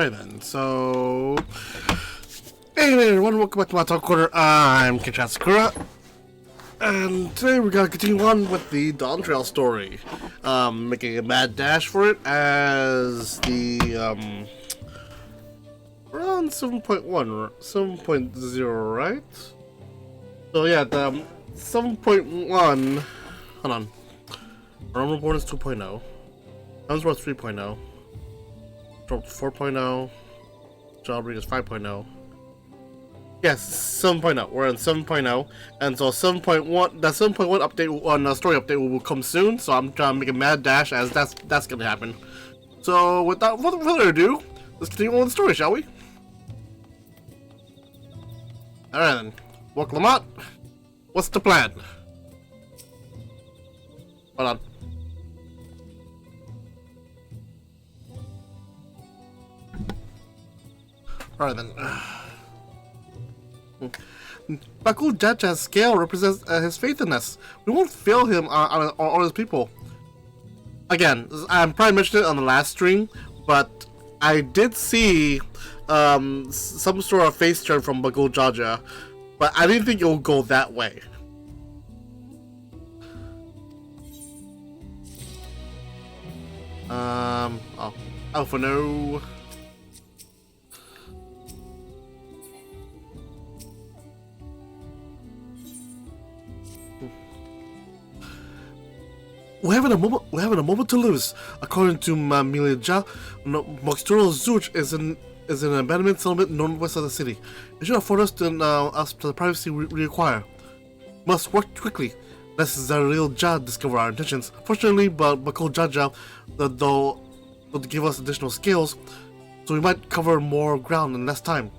Alright then, so... Hey everyone, welcome back to my Talk Corner. I'm Kenshiro Sakura. And today we're gonna continue on with the Dawn Trail story. Making a mad dash for it as the, around 7.1, 7.0, right? So yeah, the 7.1, hold on. Normal Born is 2.0. Gunsworth 3.0. Drop 4.0. Jawbreak is 5.0. Yes, 7.0. We're on 7.0, and so 7.1. The 7.1 update on the story update will come soon. So I'm trying to make a mad dash as that's gonna happen. So without further ado, let's continue on with the story, shall we? All right then. Walk Lamont. What's the plan? Hold on. Alright then. Bakul Jaja's scale represents his faith in us. We won't fail him on his people. Again, I probably mentioned it on the last stream, but I did see some sort of face turn from Bakul Jaja, but I didn't think it would go that way. Oh, Alpha no. We're having a moment to lose. According to Milija, Moxturo Zuch is an abandoned settlement northwest of the city. It should afford us the privacy we require. Must work quickly, lest Zaril Jah discover our intentions. Fortunately, but Bakul Jaja, though give us additional skills, so we might cover more ground in less time.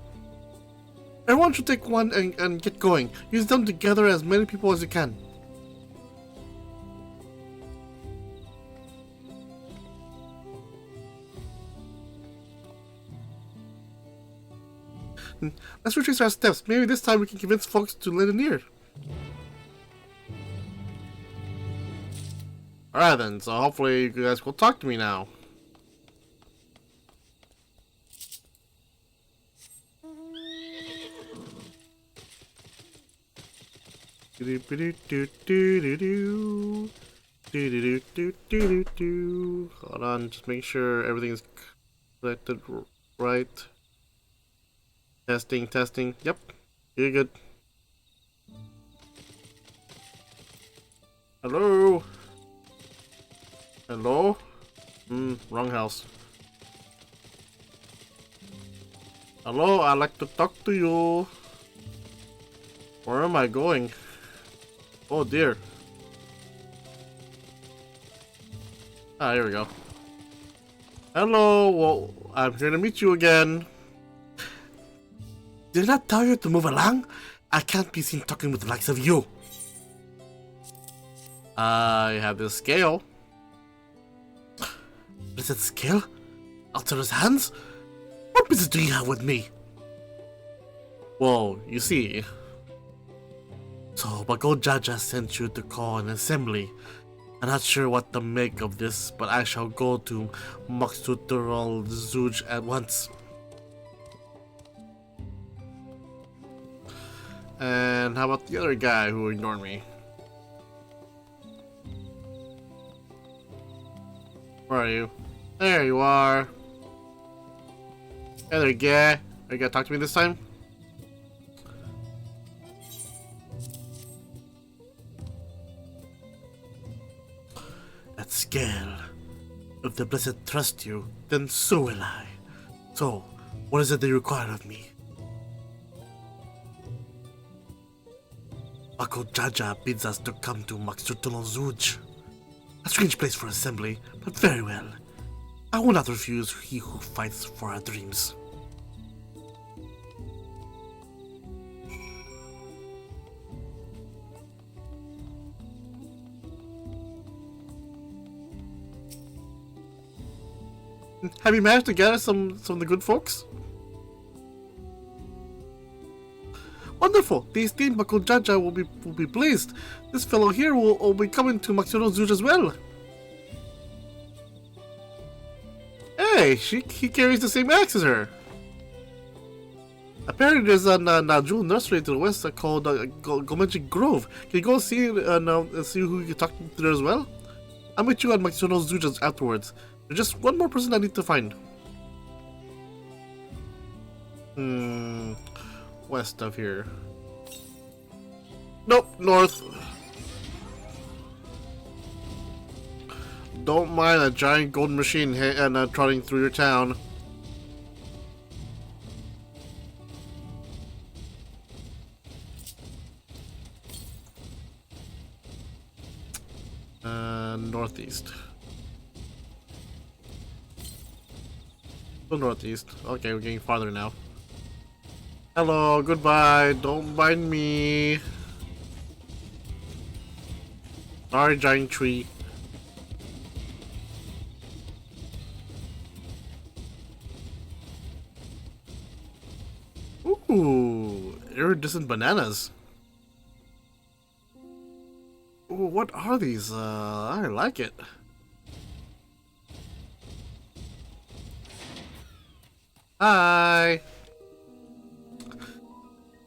Everyone should take one and get going. Use them to gather as many people as you can. Let's retrace our steps. Maybe this time we can convince folks to let in here. Alright then, so hopefully you guys will talk to me now. Hold on, just make sure everything is connected right. Testing. Yep, you're good. Hello? Hello? Wrong house. Hello, I'd like to talk to you. Where am I going? Oh dear. Ah, here we go. Hello, well, I'm here to meet you again. Did I not tell you to move along? I can't be seen talking with the likes of you. I have this scale. Is it scale? Altera's hands? What business do you have with me? Well, you see. So, Bakul Jaja sent you to call an assembly. I'm not sure what to make of this, but I shall go to Moxturo Zuj at once. And how about the other guy who ignored me? Where are you? There you are. Hey there, guy. Are you gonna talk to me this time? That scale. If the Blessed trust you, then so will I. So, what is it they require of me? Bakul Jaja bids us to come to Moxturo Zuj. A strange place for assembly, but very well. I will not refuse he who fights for our dreams. Have you managed to gather some of the good folks? Wonderful! The esteemed Bakul Jaja will be pleased. This fellow here will be coming to Moxturo Zuj as well. Hey, Hey, he carries the same axe as her. Apparently, there's a jewel nursery to the west called Gomenji Grove. Can you go see see who you can talk to there as well? I'll meet you at McDonald's Dujas afterwards. There's just one more person I need to find. West of here. Nope, north. Don't mind a giant golden machine trotting through your town. Northeast. Go northeast. Okay, we're getting farther now. Hello, goodbye. Don't mind me. Sorry, giant tree. Ooh, iridescent bananas. Ooh, what are these? I like it. Hi.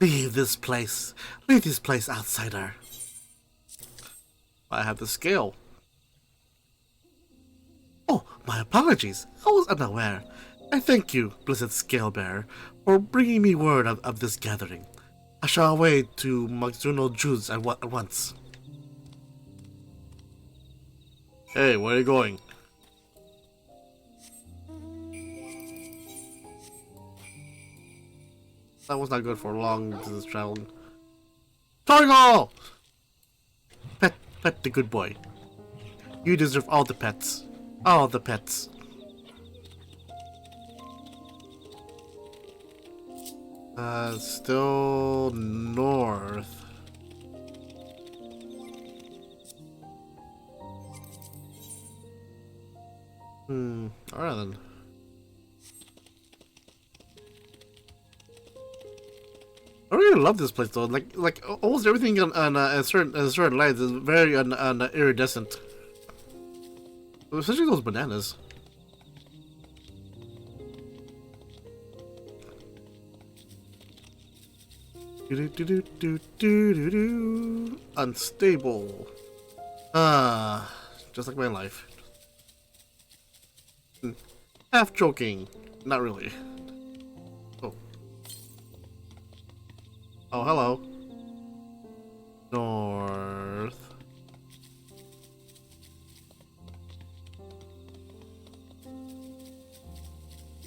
Leave this place. Leave this place, outsider. I have the scale. Oh, my apologies. I was unaware. I thank you, Blessed Scale Bearer, for bringing me word of this gathering. I shall away to McDonald Jews at once. Hey, where are you going? That was not good for long distance travel. Torgal! Pet the good boy. You deserve all the pets. All the pets. Still north. Alright then. I really love this place though. Like almost everything on a certain lights is very iridescent. Especially those bananas. Unstable. Just like my life. Half joking, not really. Oh. Oh, hello. North.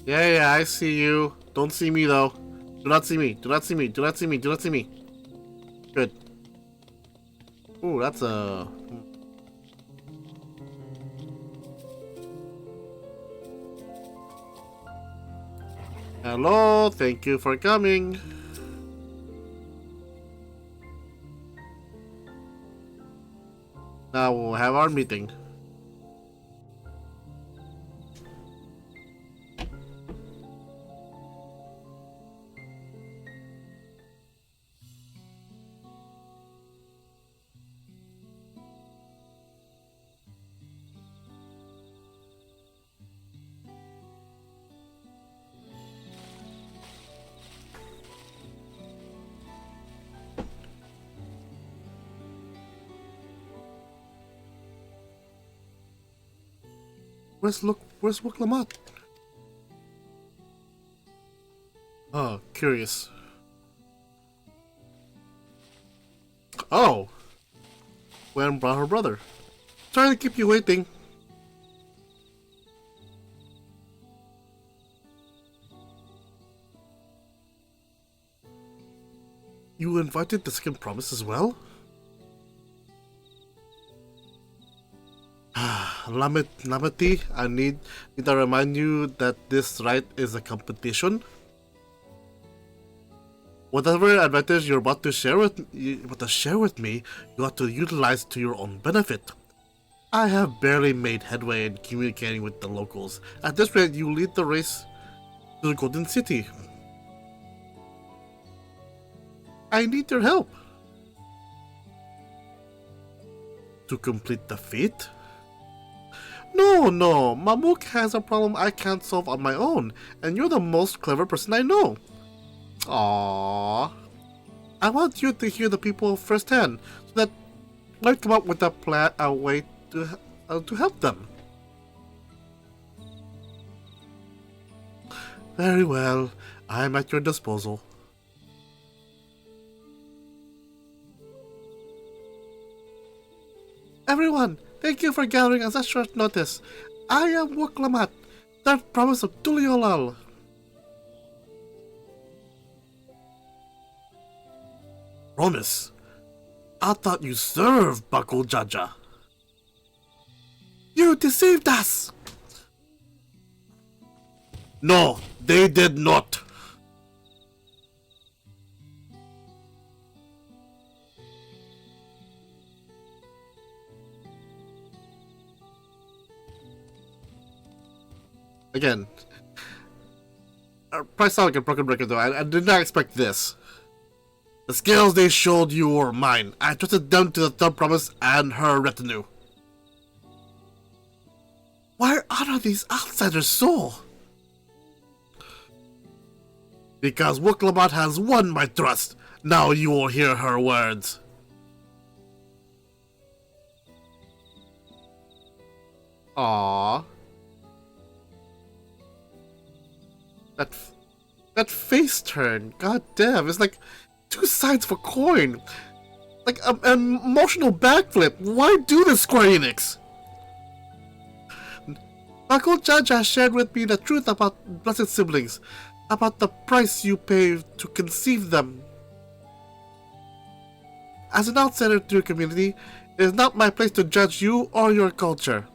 Yeah, I see you. Don't see me though. Do not see me. Do not see me. Do not see me. Do not see me. Good. Ooh, that's a... Hello, thank you for coming. Now we'll have our meeting. Where's Wicklamat? Oh, curious. Oh! Gwen brought her brother. Sorry to keep you waiting. You invited the second promise as well? Lamati, I need to remind you that this rite is a competition. Whatever advantage you're about to share with me, you have to utilize to your own benefit. I have barely made headway in communicating with the locals. At this rate, you lead the race to the Golden City. I need your help. To complete the feat? No, no, Mamook has a problem I can't solve on my own, and you're the most clever person I know. Aww. I want you to hear the people firsthand, so that I come up with a way to help them. Very well, I'm at your disposal. Everyone, thank you for gathering on such short notice. I am Wuklamat, third province of Tuliolal. Promise? I thought you served Bakul Jaja. You deceived us! No, they did not. Again, probably sound like a broken record though. I did not expect this. The scales they showed you were mine. I trusted them to the third promise and her retinue. Why honor these outsiders so? Because Wuklamat has won my trust. Now you will hear her words. Aww. That face turn, god damn, it's like two sides of a coin. Like an emotional backflip. Why do this, Square Enix? Bakul Jaja shared with me the truth about blessed siblings, about the price you pay to conceive them. As an outsider to your community, it is not my place to judge you or your culture.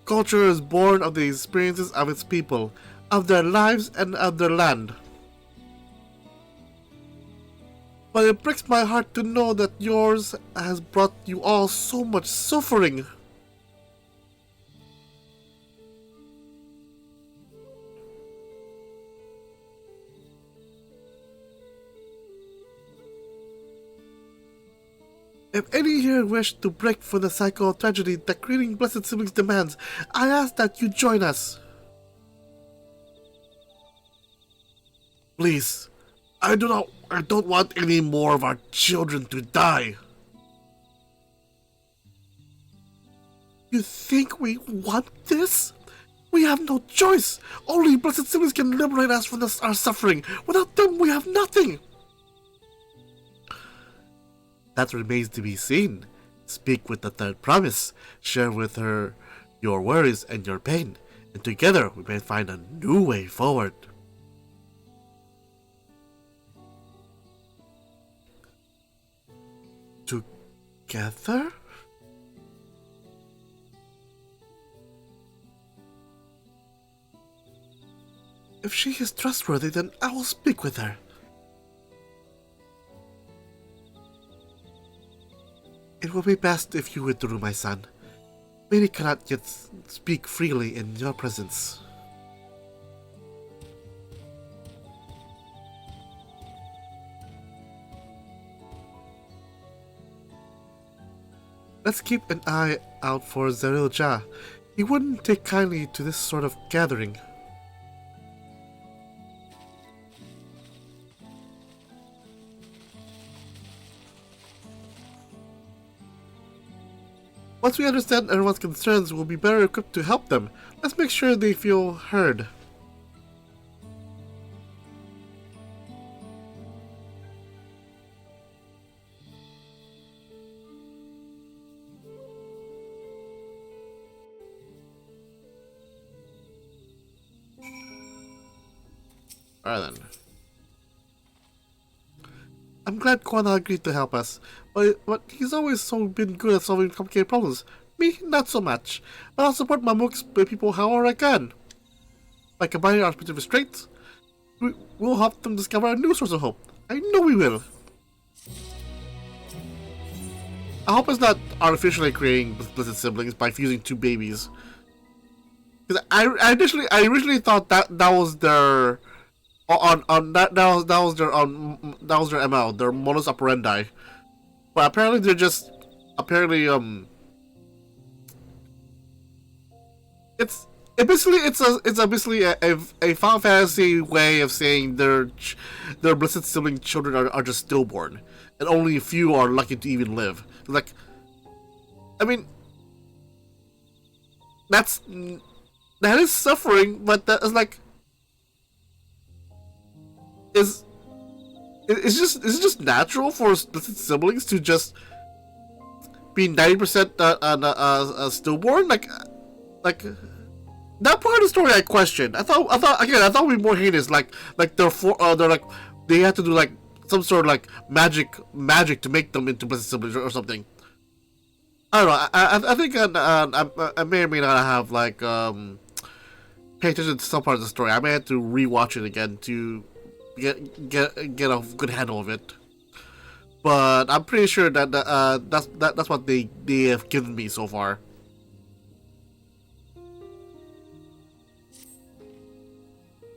Culture is born of the experiences of its people, of their lives and of their land. But it breaks my heart to know that yours has brought you all so much suffering. If any here wish to break from the cycle of tragedy that creating Blessed Siblings demands, I ask that you join us. Please, I don't want any more of our children to die. You think we want this? We have no choice. Only Blessed Siblings can liberate us from our suffering. Without them, we have nothing. That remains to be seen. Speak with the third promise. Share with her your worries and your pain. And together we may find a new way forward. Together? If she is trustworthy, then I will speak with her. It will be best if you withdrew, my son. Many cannot yet speak freely in your presence. Let's keep an eye out for Zeril Ja. He wouldn't take kindly to this sort of gathering. Once we understand everyone's concerns, we'll be better equipped to help them. Let's make sure they feel heard. Alright then. I'm glad Kwana agreed to help us, but he's always been good at solving complicated problems. Me, not so much. But I'll support Mamook's people however I can. By combining our spiritual restraints, we'll help them discover a new source of hope. I know we will. I hope it's not artificially creating Blessed Siblings by fusing two babies. Because I originally thought that was their that was their ML, their modus operandi. But apparently they're just it's it's basically a Final Fantasy way of saying their blessed sibling children are just stillborn, and only a few are lucky to even live. Like, I mean, that's that is suffering, but that is like is is it just natural for split siblings to just be 90% stillborn? Like that part of the story I questioned. I thought we'd be more heinous. They're like they have to do like some sort of like magic to make them into blessed siblings or something. I don't know. I think I may or may not have like pay attention to some part of the story. I may have to rewatch it again to get a good handle of it. But I'm pretty sure that that's what they have given me so far.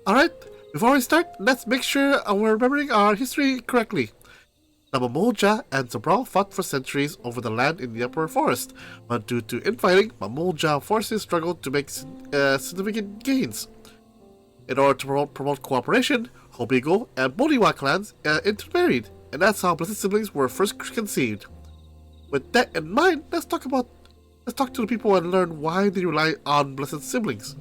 All right. Before we start, let's make sure we're remembering our history correctly. The Mamoja and Zabral fought for centuries over the land in the upper forest, but due to infighting, Mamoja forces struggled to make significant gains. In order to promote cooperation, Hobigo and Boniwa clans intermarried, and that's how Blessed Siblings were first conceived. With that in mind, let's talk to the people and learn why they rely on Blessed Siblings.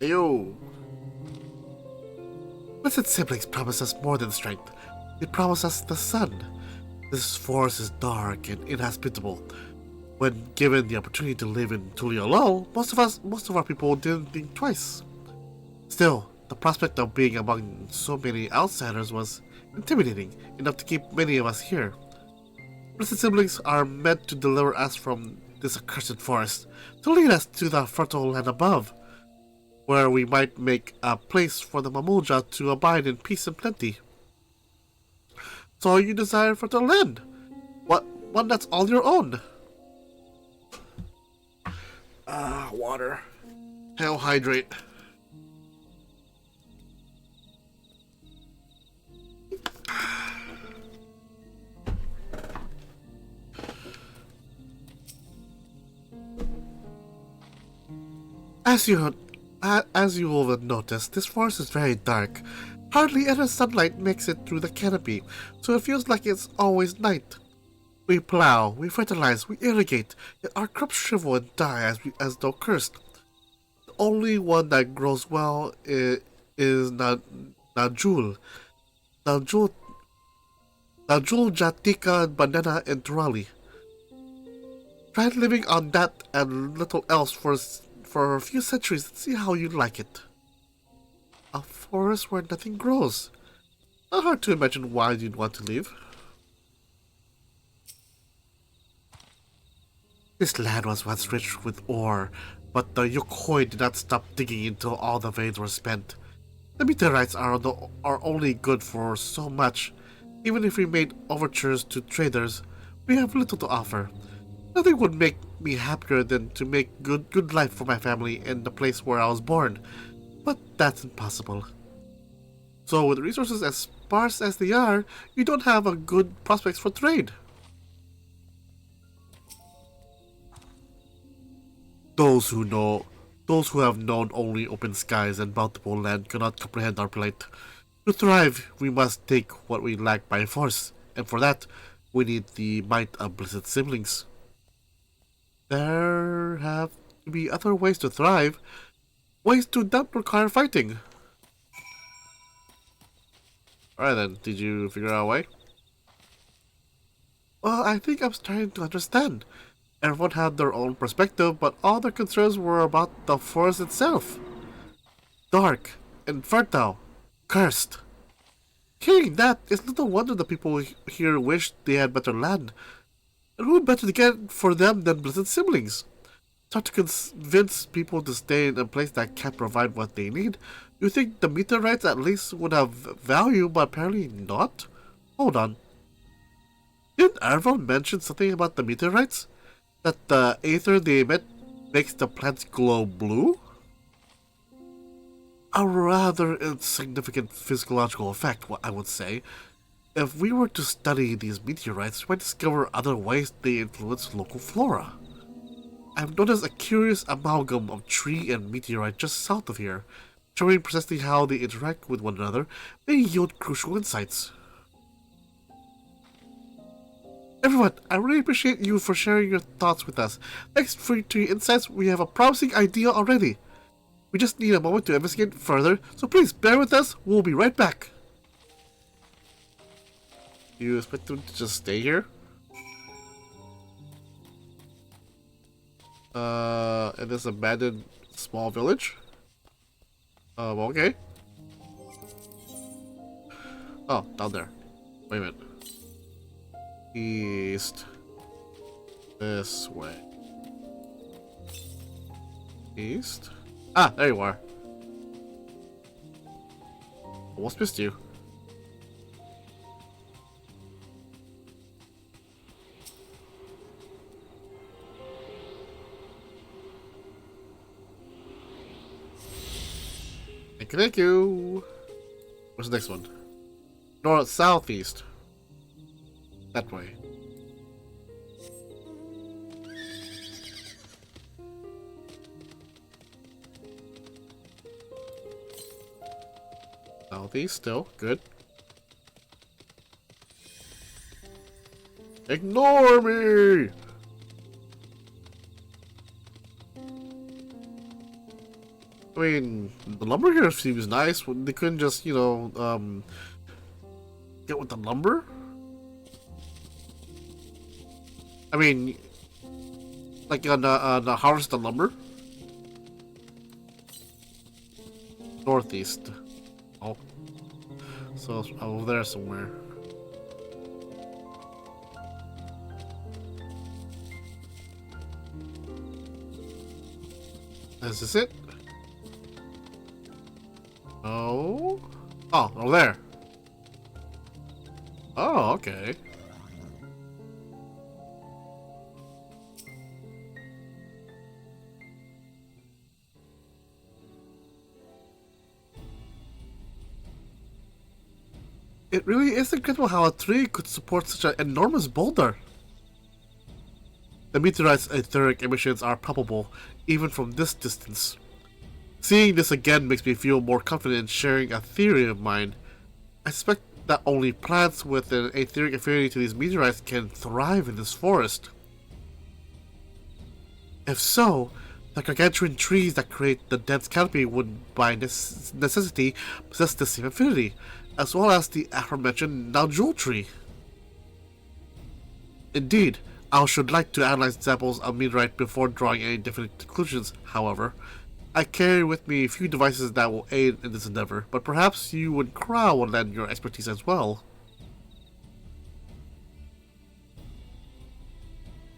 Ayo. Blessed Siblings promise us more than strength. They promise us the sun. This forest is dark and inhospitable. When given the opportunity to live in Tuliolol, most of our people didn't think twice. Still, the prospect of being among so many outsiders was intimidating enough to keep many of us here. Blessed Siblings are meant to deliver us from this accursed forest, to lead us to the fertile land above, where we might make a place for the Mamoja to abide in peace and plenty. So you desire fertile land? One that's all your own? Water. Hell, hydrate. As you will have noticed, this forest is very dark. Hardly any sunlight makes it through the canopy, so it feels like it's always night. We plow, we fertilize, we irrigate, yet our crops shrivel and die as though cursed. The only one that grows well is Najul. Najul Jatika, Banana, and Turali. Try living on that and little else for a few centuries and see how you like it. A forest where nothing grows. Not hard to imagine why you'd want to leave. This land was once rich with ore, but the Yokoi did not stop digging until all the veins were spent. The meteorites are only good for so much. Even if we made overtures to traders, we have little to offer. Nothing would make me happier than to make good life for my family in the place where I was born, but that's impossible. So with resources as sparse as they are, you don't have a good prospects for trade. Those who have known only open skies and bountiful land cannot comprehend our plight. To thrive, we must take what we lack by force, and for that, we need the might of blessed siblings. There have to be other ways to thrive, ways to not require fighting. Alright then, did you figure out a way? Well, I think I'm starting to understand. Everyone had their own perspective, but all their concerns were about the forest itself. Dark, infertile, cursed. Hearing that, it's little wonder the people here wished they had better land. And who better to get for them than blessed siblings? Try to convince people to stay in a place that can't provide what they need. You think the meteorites at least would have value, but apparently not? Hold on. Didn't everyone mention something about the meteorites? That the aether they emit makes the plants glow blue? A rather insignificant physiological effect, I would say. If we were to study these meteorites, we might discover other ways they influence local flora. I've noticed a curious amalgam of tree and meteorite just south of here, showing precisely how they interact with one another may yield crucial insights. Everyone, I really appreciate you for sharing your thoughts with us. Thanks to your insights, we have a promising idea already. We just need a moment to investigate further, so please bear with us. We'll be right back. You expect them to just stay here? In this abandoned small village? Okay. Oh, down there. Wait a minute. East. This way. East? Ah, there you are. Almost missed you. Thank you. Where's the next one? North, southeast. That way. Southeast still. Good. Ignore me! I mean, the lumber here seems nice. They couldn't just, you know, get with the lumber? I mean, like on the harvest the lumber? Northeast. Oh. So it's over there somewhere. Is this it? Oh. Oh, over there. Oh, okay. It really is incredible how a tree could support such an enormous boulder. The meteorite's etheric emissions are palpable, even from this distance. Seeing this again makes me feel more confident in sharing a theory of mine. I suspect that only plants with an etheric affinity to these meteorites can thrive in this forest. If so, the gargantuan trees that create the dense canopy would by necessity possess the same affinity, as well as the aforementioned nodule tree. Indeed, I should like to analyze examples of meteorite before drawing any definite conclusions, however. I carry with me a few devices that will aid in this endeavor, but perhaps you and Crow will lend your expertise as well.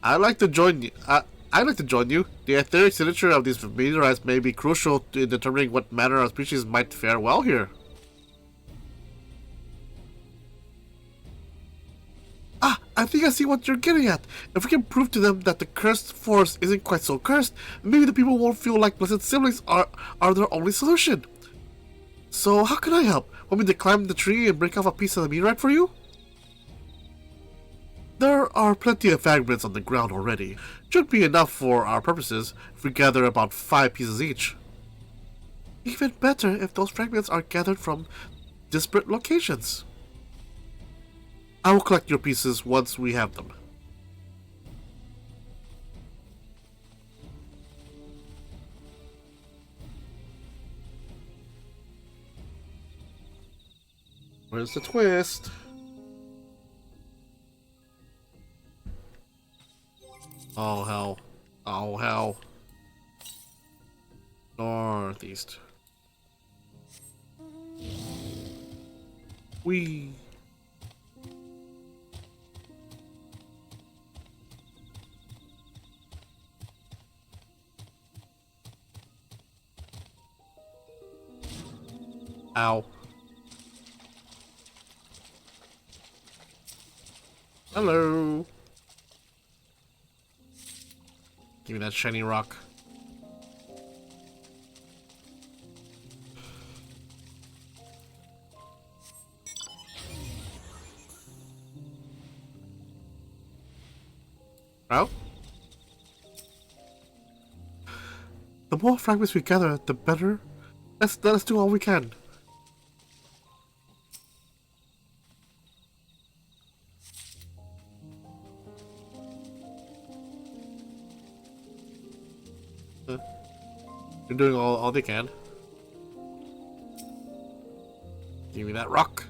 I'd like to join you. I'd like to join you. The etheric signature of these meteorites may be crucial in determining what manner of species might fare well here. Ah, I think I see what you're getting at. If we can prove to them that the cursed forest isn't quite so cursed, maybe the people won't feel like blessed siblings are their only solution. So how can I help? Want me to climb the tree and break off a piece of the meteorite for you? There are plenty of fragments on the ground already. Should be enough for our purposes if we gather about 5 pieces each. Even better if those fragments are gathered from disparate locations. I will collect your pieces once we have them. Where's the twist? Oh hell. Oh hell. Northeast. Wee. Ow. Hello. Give me that shiny rock. Well, the more fragments we gather, the better. Let's do all we can. They're doing all they can. Give me that rock.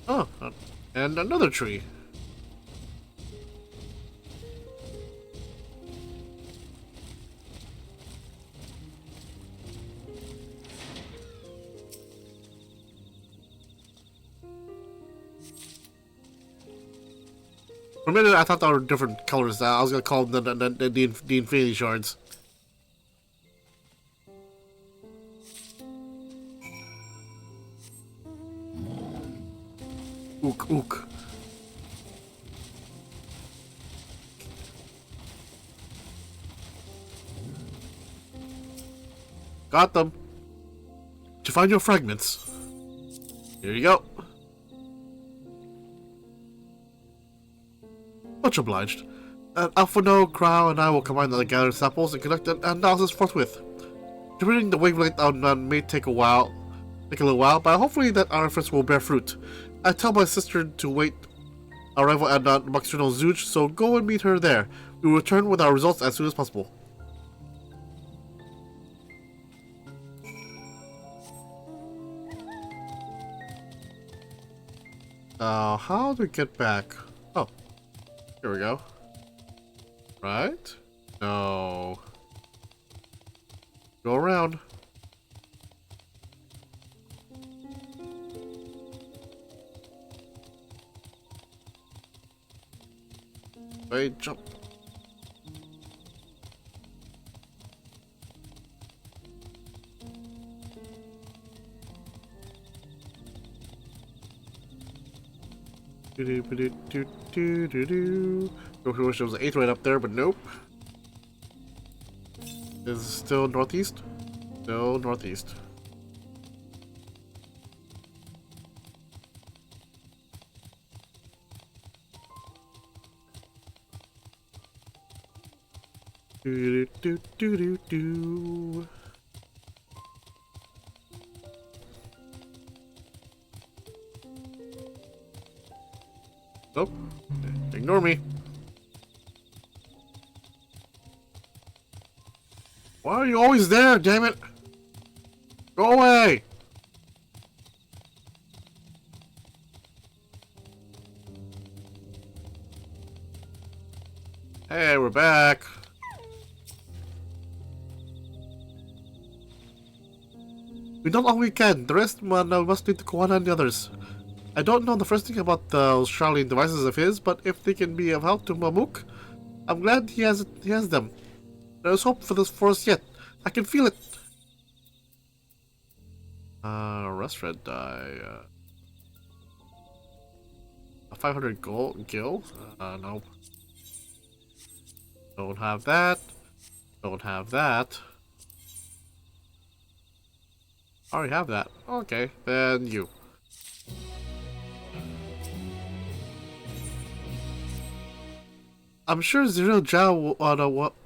Oh, and another tree. For a minute, I thought they were different colors. I was gonna call them the Infinity Shards. Ook, ook. Got them. Did you find your fragments? Here you go. Much obliged. Alphano, Crow, and I will combine the gathered samples and conduct an analysis forthwith. Determining the wavelength may take a little while, but hopefully that our efforts will bear fruit. I tell my sister to wait arrival at Nocturnal Zooch, so go and meet her there. We will return with our results as soon as possible. How do we get back? Oh, here we go. Right? No. Go around. Wait, jump. I wish there was an 8th right up there, but nope. Is it still northeast? No, northeast. Nope. Ignore me. Why are you always there, damn it? Go away! Hey, we're back. We done all we can. The rest must lead to Koana and the others. I don't know the first thing about those Charlene devices of his, but if they can be of help to Mamuk, I'm glad he has them. There's hope for this for us yet. I can feel it. Rust red dye. A 500 gold gil? Nope. Don't have that. Don't have that. Already have that. Okay, then you. I'm sure Zero Zhao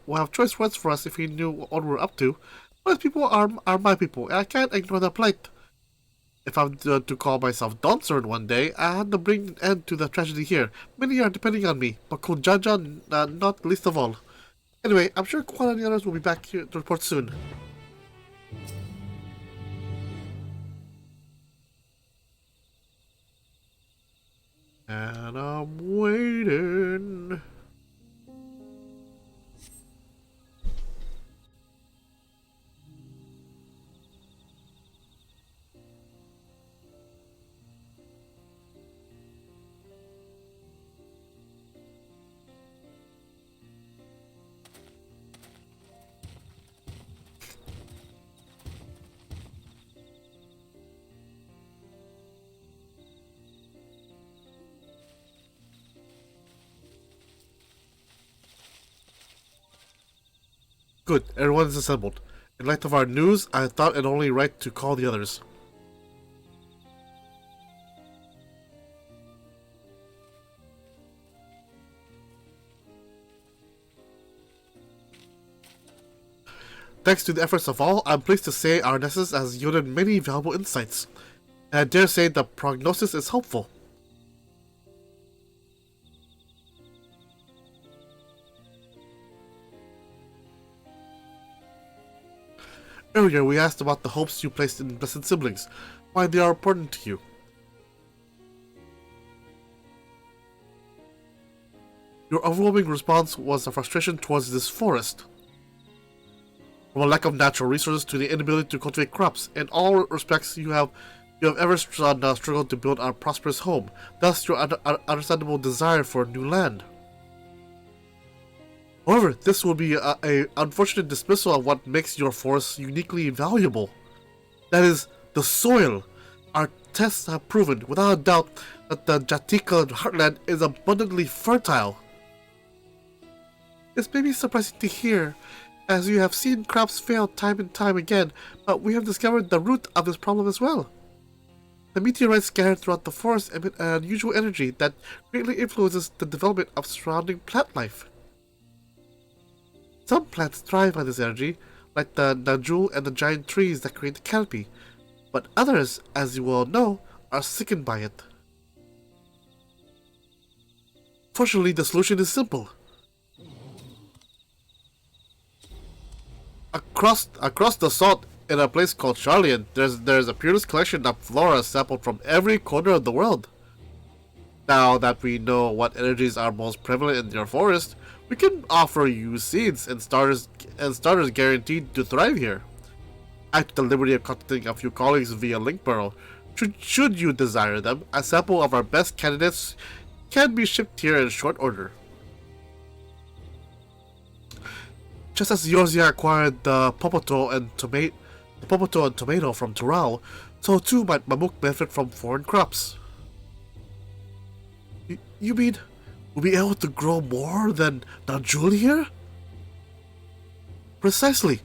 will have choice words for us if he knew what we're up to. Those people are my people, and I can't ignore their plight. If I'm to call myself Donsern one day, I had to bring an end to the tragedy here. Many are depending on me, but Kunjaja not least of all. Anyway, I'm sure Quan and the others will be back here to report soon. And I'm waiting. Good, everyone is assembled. In light of our news, I thought it only right to call the others. Thanks to the efforts of all, I'm pleased to say our analysis has yielded many valuable insights, and I dare say the prognosis is hopeful. Earlier, we asked about the hopes you placed in Blessed Siblings, why they are important to you. Your overwhelming response was a frustration towards this forest. From a lack of natural resources to the inability to cultivate crops, in all respects you have ever struggled to build a prosperous home, thus your understandable desire for new land. However, this will be a unfortunate dismissal of what makes your forest uniquely valuable. That is, the soil. Our tests have proven, without a doubt, that the Jatika heartland is abundantly fertile. This may be surprising to hear, as you have seen crops fail time and time again, but we have discovered the root of this problem as well. The meteorites scattered throughout the forest emit an unusual energy that greatly influences the development of surrounding plant life. Some plants thrive on this energy, like the Najul and the giant trees that create the canopy, but others, as you well know, are sickened by it. Fortunately, the solution is simple. Across the salt in a place called Charlian, there's a peerless collection of flora sampled from every corner of the world. Now that we know what energies are most prevalent in your forest, we can offer you seeds and starters guaranteed to thrive here. I took the liberty of contacting a few colleagues via Linkborough. Should you desire them, a sample of our best candidates can be shipped here in short order. Just as Yorzia acquired the popoto and tomato from Tural, so too might Mamuk benefit from foreign crops. You mean we'll be able to grow more than Najul here? Precisely.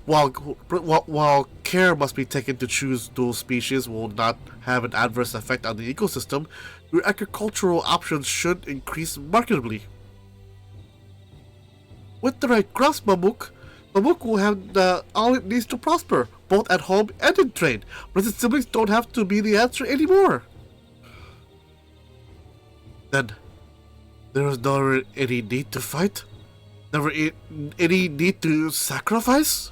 While care must be taken to choose those species will not have an adverse effect on the ecosystem, your agricultural options should increase markedly. With the right crops, Mamuk will have all it needs to prosper, both at home and in trade. Blessed Siblings don't have to be the answer anymore. Then, there is never any need to fight? Never any need to sacrifice?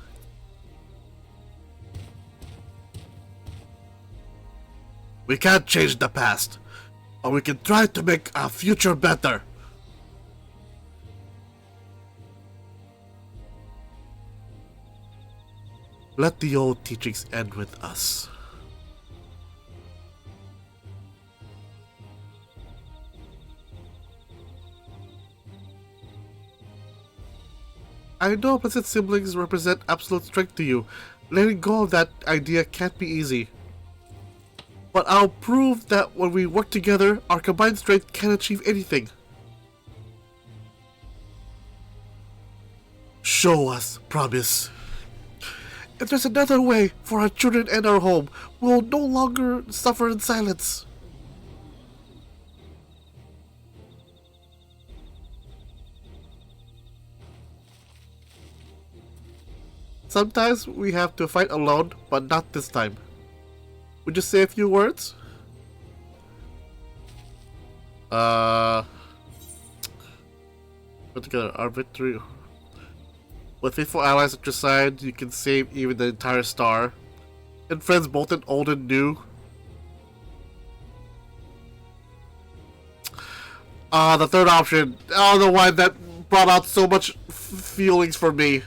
We can't change the past, but we can try to make our future better. Let the old teachings end with us. I know Blessed Siblings represent absolute strength to you. Letting go of that idea can't be easy. But I'll prove that when we work together, our combined strength can achieve anything. Show us, promise. If there's another way for our children and our home, we'll no longer suffer in silence. Sometimes we have to fight alone, but not this time. Would you say a few words? Put together our victory. With faithful allies at your side, you can save even the entire star. And friends both in old and new. The third option. Oh, the one that brought out so much feelings for me.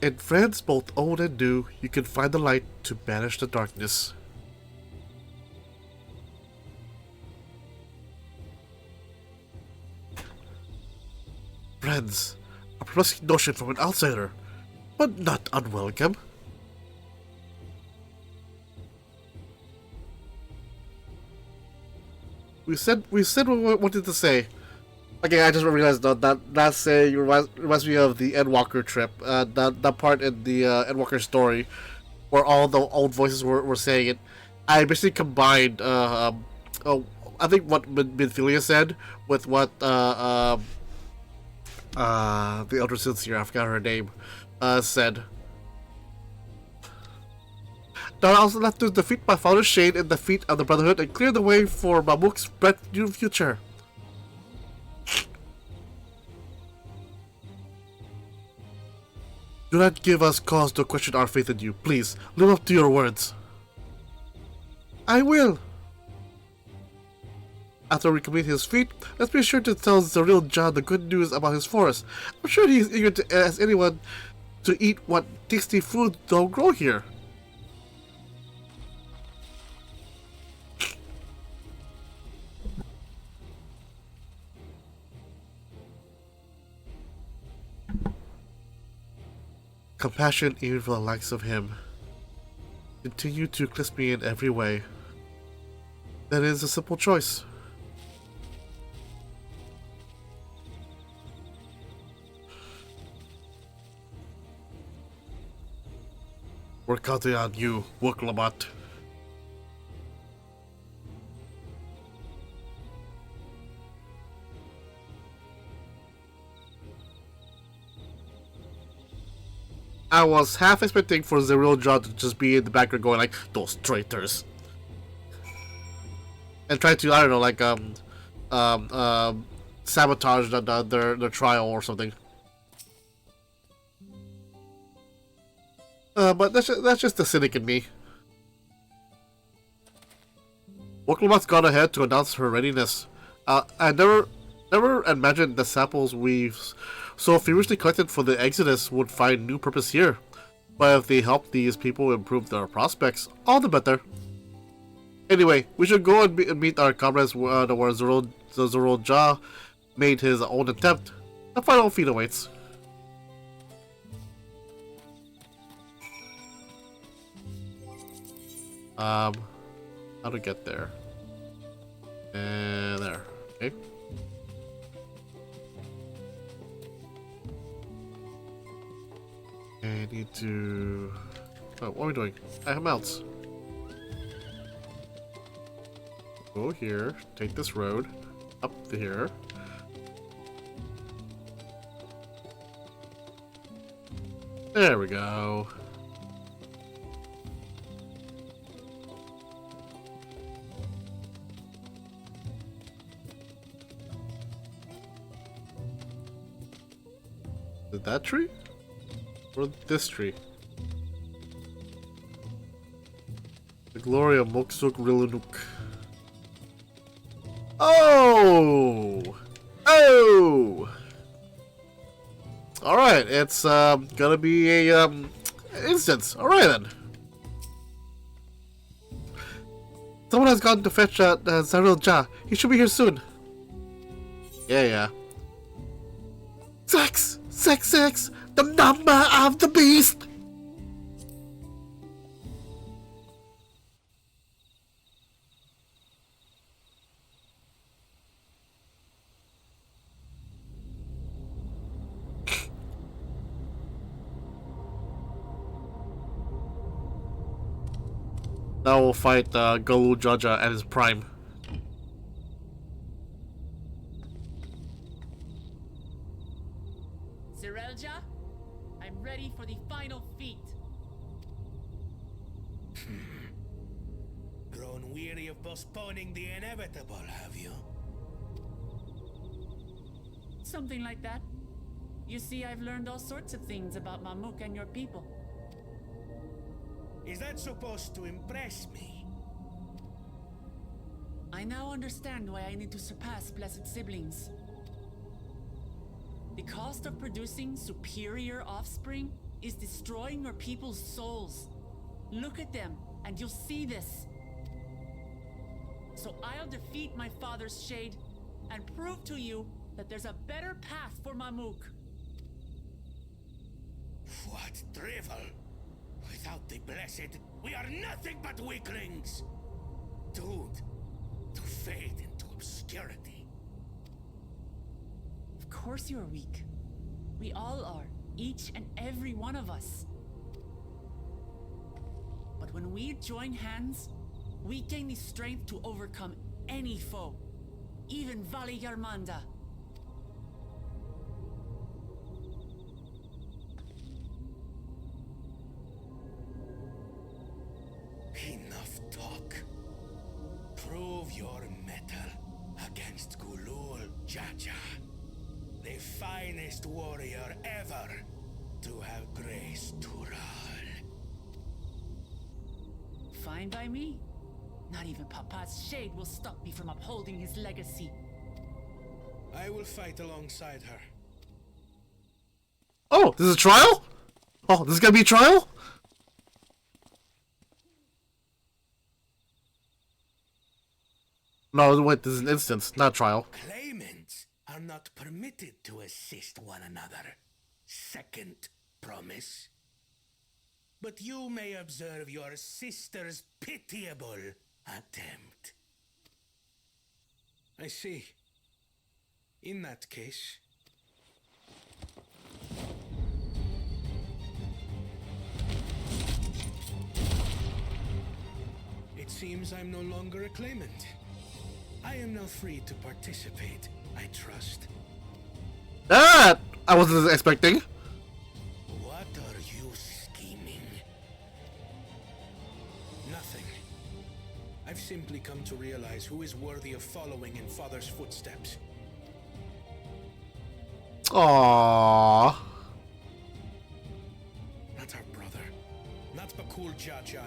In friends both old and new, you can find the light to banish the darkness. Friends, a perplexing notion from an outsider, but not unwelcome. we said what we wanted to say. Okay, I just realized though that saying reminds me of the Endwalker trip. That part in the Endwalker story where all the old voices were saying it. I basically combined oh, I think what Minfilia said with what the Elder Sincere, I forgot her name, said. Now I also left to defeat my father's shade and defeat of the Brotherhood and clear the way for Mamuk's bright new future. Do not give us cause to question our faith in you. Please, live up to your words. I will. After we complete his feat, let's be sure to tell Zaril Jah the good news about his forest. I'm sure he's eager to ask anyone to eat what tasty food don't grow here. Compassion even for the likes of him. Continue to eclipse me in every way. That is a simple choice. We're counting on you, Woklamat. I was half expecting for Zaril Jah to just be in the background going like, those traitors. And try to, I don't know, like, sabotage their trial or something. But that's just the cynic in me. Woklamat's gone ahead to announce her readiness. I never imagined the samples we've so feverishly collected for the Exodus would find new purpose here. But if they help these people improve their prospects, all the better. Anyway, we should go and meet our comrades where Zaril Jah made his own attempt. The final feat awaits. How to get there? And there. Okay. I need to... Oh, what are we doing? I have mounts. Go here, take this road, up to here. There we go. Is it that tree? Or this tree? The glory of Moksuk Rilunuk. Oh! Oh! Alright, it's gonna be a instance. Alright then. Someone has gone to fetch Zaril Jah. He should be here soon. Yeah. Sex! The number of the beast! Now we'll fight Galu Jaja at his prime. Zaril Jah, I'm ready for the final feat. Grown weary of postponing the inevitable, have you? Something like that. You see, I've learned all sorts of things about Mamuk and your people. Is that supposed to impress me? I now understand why I need to surpass Blessed Siblings. The cost of producing superior offspring is destroying your people's souls. Look at them, and you'll see this. So I'll defeat my father's shade and prove to you that there's a better path for Mamuk. What drivel! Without the Blessed, we are nothing but weaklings! Doomed to fade into obscurity. obscurity. Of course you are weak. We all are, each and every one of us. But when we join hands, we gain the strength to overcome any foe, even Vali Yarmanda. Enough talk. Prove your mettle against Gulul Jaja, the finest warrior ever to have graced Tural. Fine by me. Not even Papa's shade will stop me from upholding his legacy. I will fight alongside her. Oh, this is a trial? Oh, this is gonna be a trial? No, wait, this is an instance, not a trial. Claimants are not permitted to assist one another. Second promise. But you may observe your sister's pitiable attempt. I see. In that case... It seems I'm no longer a claimant. I am now free to participate, I trust. That I wasn't expecting. What are you scheming? Nothing. I've simply come to realize who is worthy of following in Father's footsteps. Aww. Not our brother. Not Bakul Jaja.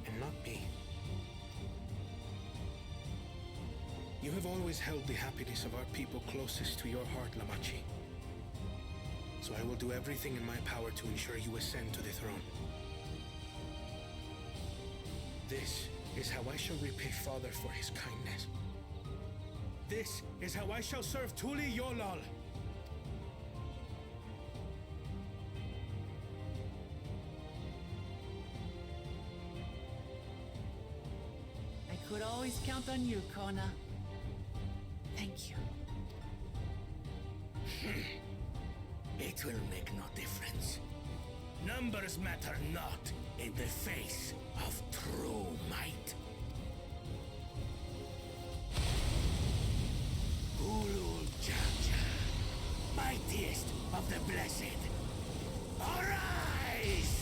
And not me. You have always held the happiness of our people closest to your heart, Lamachi. So I will do everything in my power to ensure you ascend to the throne. This is how I shall repay Father for his kindness. This is how I shall serve Tuli Yolal. I could always count on you, Kona. Thank you. It will make no difference. Numbers matter not in the face of true might. Gulul Jaja, mightiest of the blessed, arise!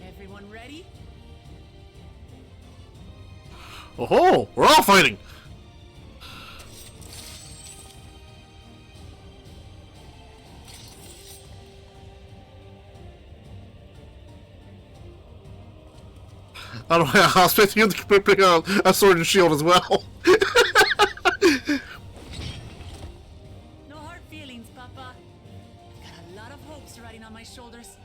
Everyone ready? Oh, we're all fighting. I don't know, I was expecting you to pick up a sword and shield as well. No hard feelings, Papa. I've got a lot of hopes riding on my shoulders,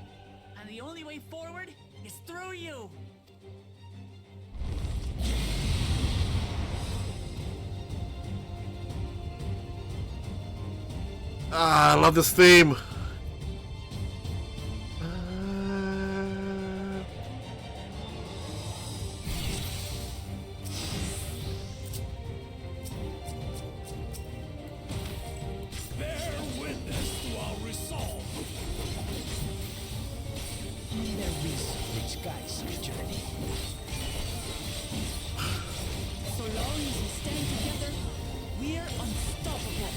and the only way forward is through you. Ah, I love this theme. Bear witness to our resolve. There is which guides our journey. So long as we stand together, we're unstoppable.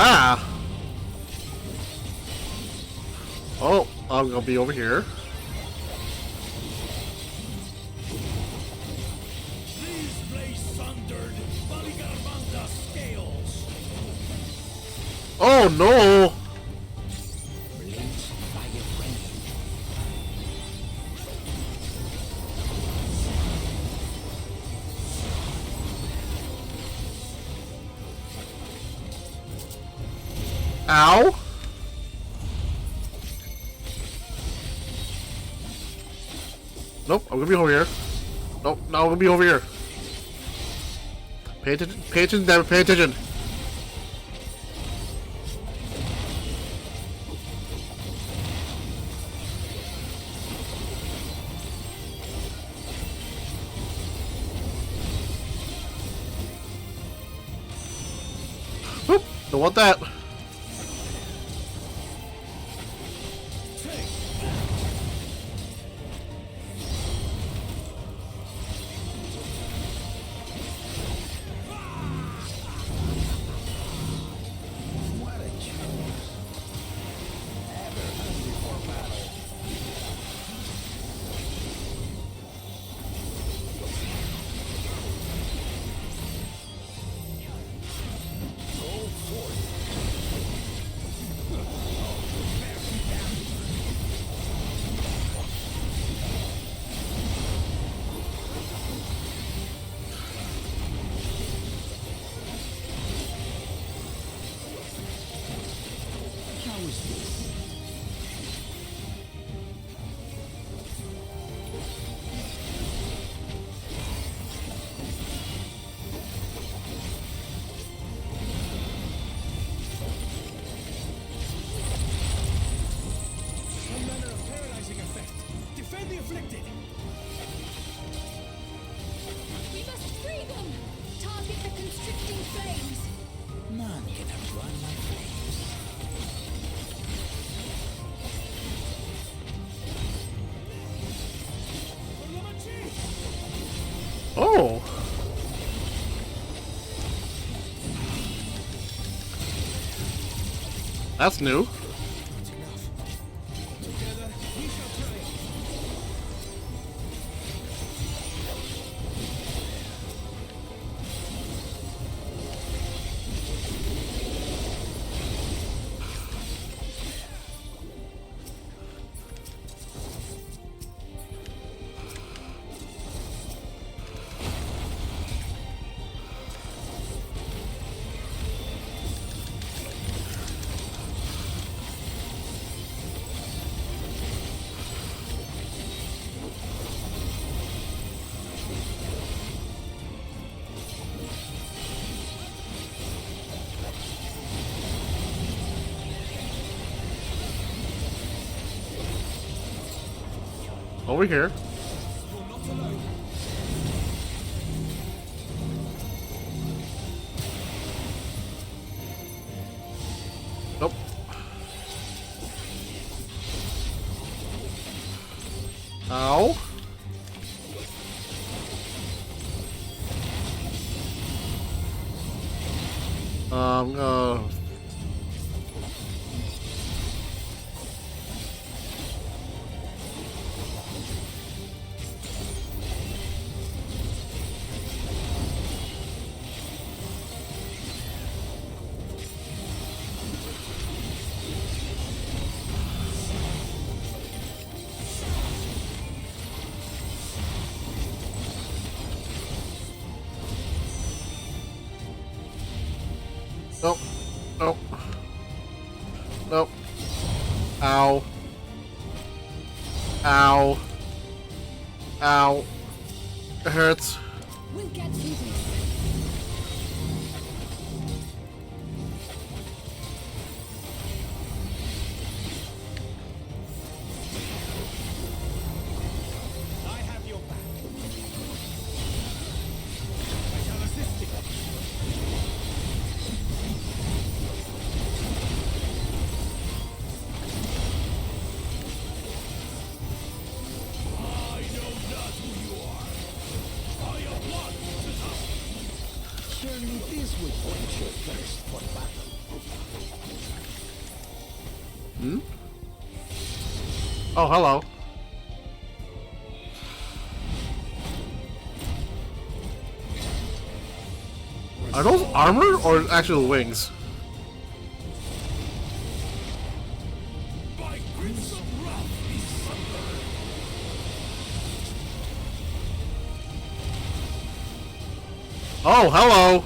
Ah! Oh, I'm gonna be over here. These blades sundered, Baligarmanda scales. Oh no! Blades of fire rain. Ow! Nope, I'm gonna be over here. Nope, no, I'm gonna be over here. Pay attention, damn it, pay attention. Whoop, don't want that. What a choice. Ever hungry for battle. Go forth. How is this? Some manner of paralyzing effect. Defend the afflicted. We must free them! Target the constricting flames! None can outrun my flames. Oh. That's new. That's enough. Together, we shall triumph. Over here. Nope. Ow. Uh. Nope. Nope. Nope. Ow. Ow. Ow. It hurts. We'll get through this. I have your back. I shall assist you. I know not who you are. I am one to us. Surely this will quench your thirst for battle. Oh, hello. Are those armor or actual wings? By grits of wrath is sunburned. Oh, hello.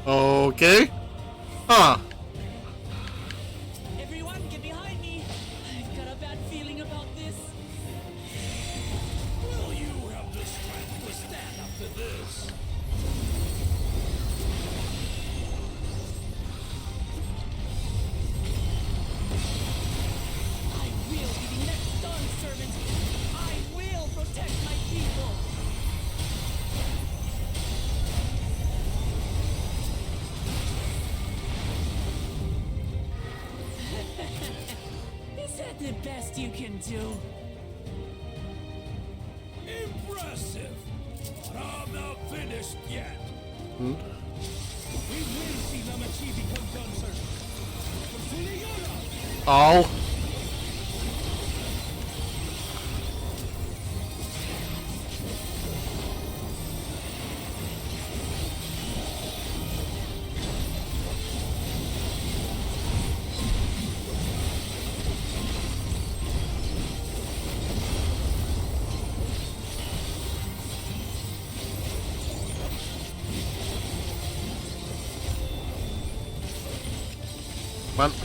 Okay. Huh. bondservant. I will protect my people. Is that the best you can do? Impressive! But I'm not finished yet. We will see Lamachi become Gunser. For Tuliona! Oh. Come on.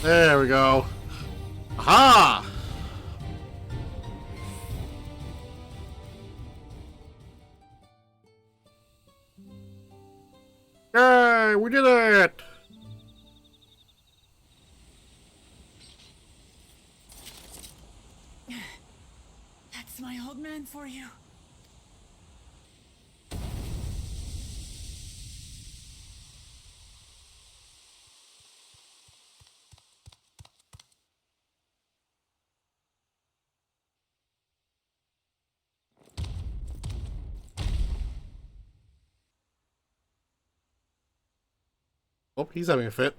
There we go. Aha! Yay, we did it! That's my old man for you. Oh, he's having a fit.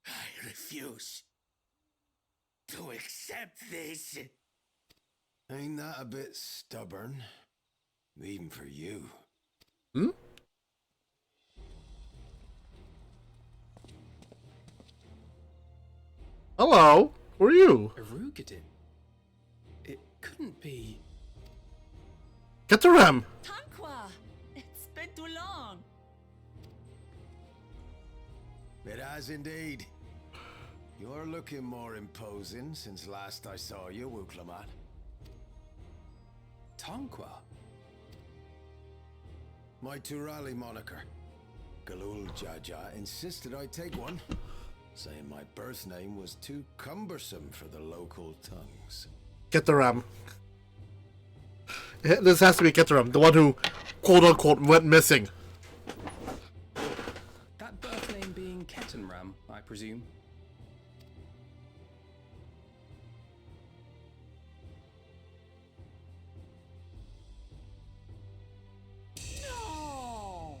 I refuse to accept this. Ain't that a bit stubborn? Even for you. Hmm? Hello, who are you? Arugidin? It couldn't be. Get to Ram! Tanqua! It's been too long. It has indeed. You're looking more imposing since last I saw you, Wuklamat. Tanqua? My Turali moniker. Galul Jaja insisted I take one, saying my birth name was too cumbersome for the local tongues. Get the Ram. This has to be Get the Ram, the one who, quote unquote, went missing. That birth name being Ketenram, I presume. No!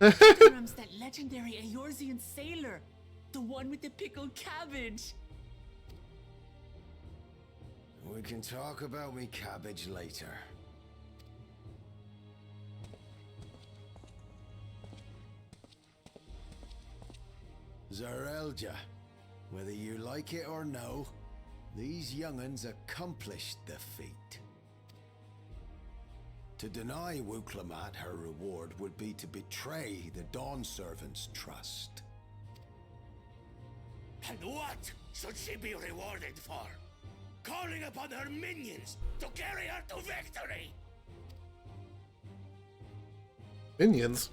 Keteram's that legendary Eorzean sailor. The one with the pickled cabbage. We can talk about me cabbage later. Zarelja, whether you like it or no, these young'uns accomplished the feat. To deny Wuklamat her reward would be to betray the Dawn Servant's trust. And what should she be rewarded for? Calling upon her minions to carry her to victory! Minions?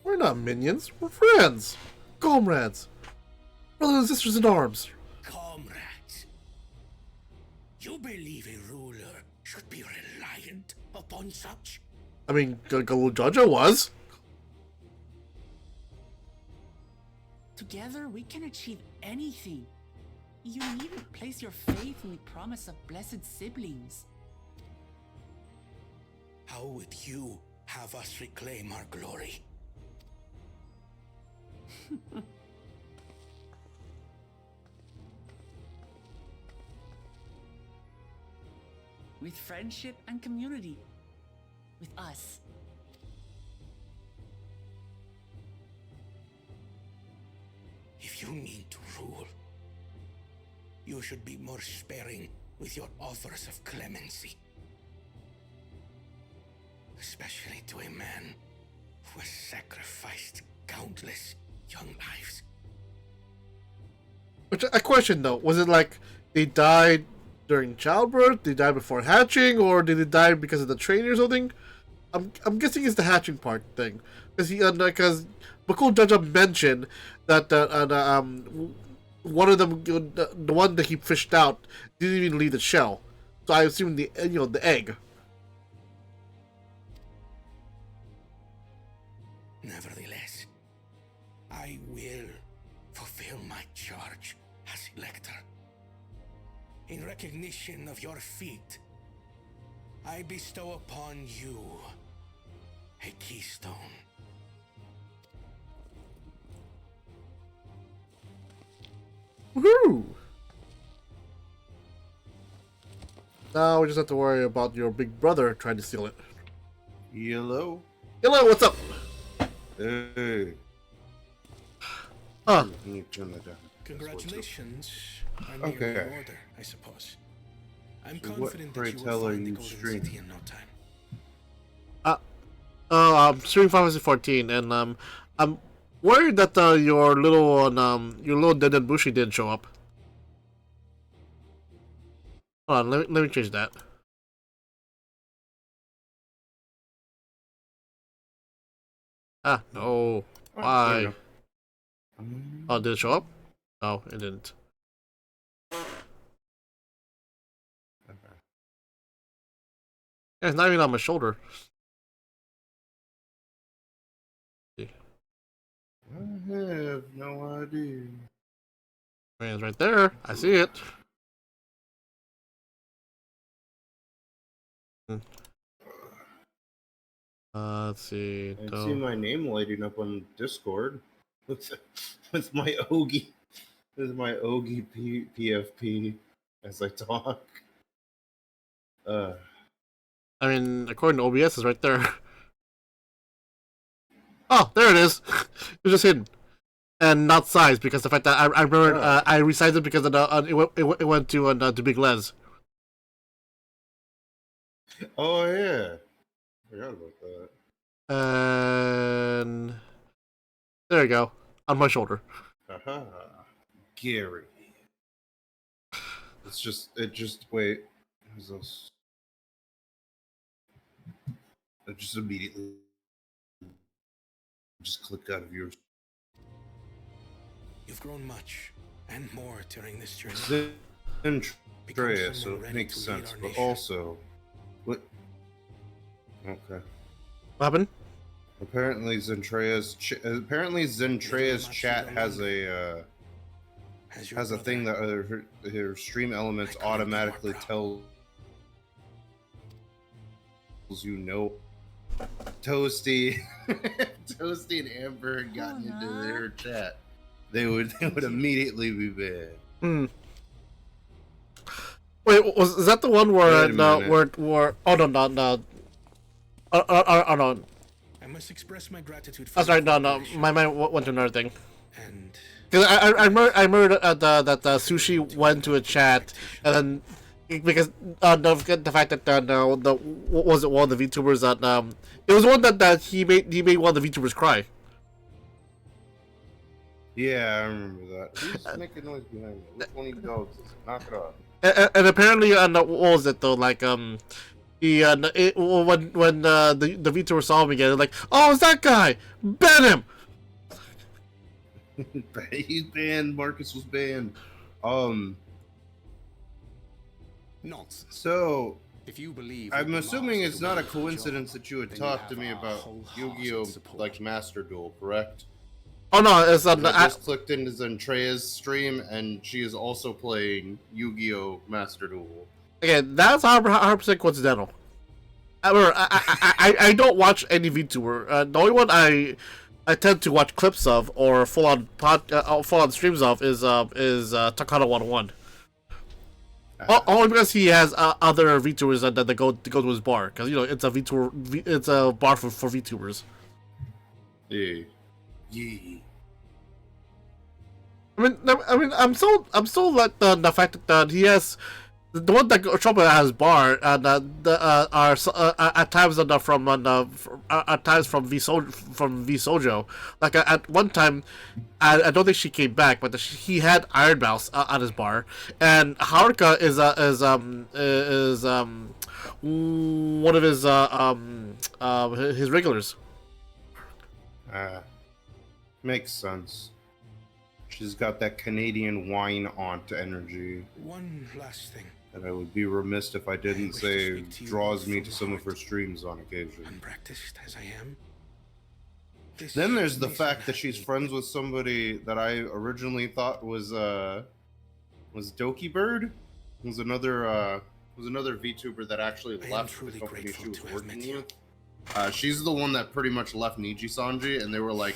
We're not minions, we're friends! Comrades! Brothers and sisters in arms! Comrades, you believe a ruler should be reliant upon such? I mean, Galul Jaja was. Together, we can achieve anything. You needn't place your faith in the promise of blessed siblings. How would you have us reclaim our glory? With friendship and community. With us. If you mean to rule, you should be more sparing with your offers of clemency. Especially to a man who has sacrificed countless young lives Which a question though, was it like they died during childbirth, they died before hatching, or did they die because of the training or something? I'm guessing it's the hatching part thing, because Bakul Jaja mentioned that one of them, the one that he fished out, didn't even leave the shell. So I assume the egg. Nevertheless, I will fulfill my charge as Elector. In recognition of your feat, I bestow upon you a keystone. Woohoo! Now we just have to worry about your big brother trying to steal it. Hello. Hello, what's up? Hey. Huh. Let me turn that down. Congratulations on your Okay. new order, I suppose. I'm So what, confident pray that you tell, will are find the you Golden streaming? City in no time. I'm streaming Final Fantasy 14, and I'm worried that your little Deden Bushi didn't show up. Hold on, let me change that. Ah, no. Oh, there Why? you go. Oh, did it show up? No, it didn't. Yeah, it's not even on my shoulder. I have no idea. Man, it's right there. I see it. Let's see. I see my name lighting up on Discord. with my Ogi. My Ogi PFP as I talk. I mean, according to OBS, it's right there. Oh, there it is. It was just hidden, and not sized because the fact that I remember I resized it because of the, it went to Big Les. Oh yeah, forgot about that. And there you go, on my shoulder. Haha, Gary. It just wait. Who's this? It just immediately just clicked out of yours. You've grown much and more during this journey. Zentreya, so it makes sense, but also, what? Okay. What happened? Apparently Zentreya's chat has a thing that her stream elements automatically tells you no. Toasty and Amber had gotten into their chat, they would immediately be banned. Hmm. Wait, is that the one where where oh no. Oh no. I must express my gratitude for That's right. No. My mind went to another thing. And Because I remember that Sushi went to a chat, and then because don't forget the fact that the what was it, one of the VTubers that it was one that he made one of the VTubers cry. Yeah, I remember that. Who's making noise behind me? Which one of you dogs is it? Knock it off. And apparently, what was it though? Like when the VTuber saw him again, they're like, "Oh, it's that guy! Ban him!" He's banned. Marcus was banned. Nonsense. So If you believe I'm that the assuming Master it's not a will do the coincidence job, that you had then talked to have me our about wholehearted Yu-Gi-Oh! support. Like Master Duel, correct? Oh no, it's I just clicked into Zentreya's stream, and she is also playing Yu-Gi-Oh! Master Duel. again. That's 100% coincidental. I don't watch any VTuber. The only one I tend to watch clips of or full on streams of is Takano 101. Only because he has other VTubers that go to his bar, because it's a VTuber, it's a bar for VTubers. Yeah. Yeah. I mean, I'm so like the fact that he has The one that show up at his bar and are at times at times from V Sojo. Like at one time, I don't think she came back, but he had Iron Mouse at his bar, and Haruka is one of his regulars. Makes sense. She's got that Canadian wine aunt energy. One last thing. And I would be remiss if I didn't wish to say speak to you draws me from to the some of her heart. streams on occasion. Unpracticed as I am. This Then there's the may fact sound that she's hacky, friends with somebody that I originally thought was Doki Bird. Was another VTuber that actually I am left the truly company grateful she was to have working met you. with. She's the one that pretty much left Niji Sanji, and they were like,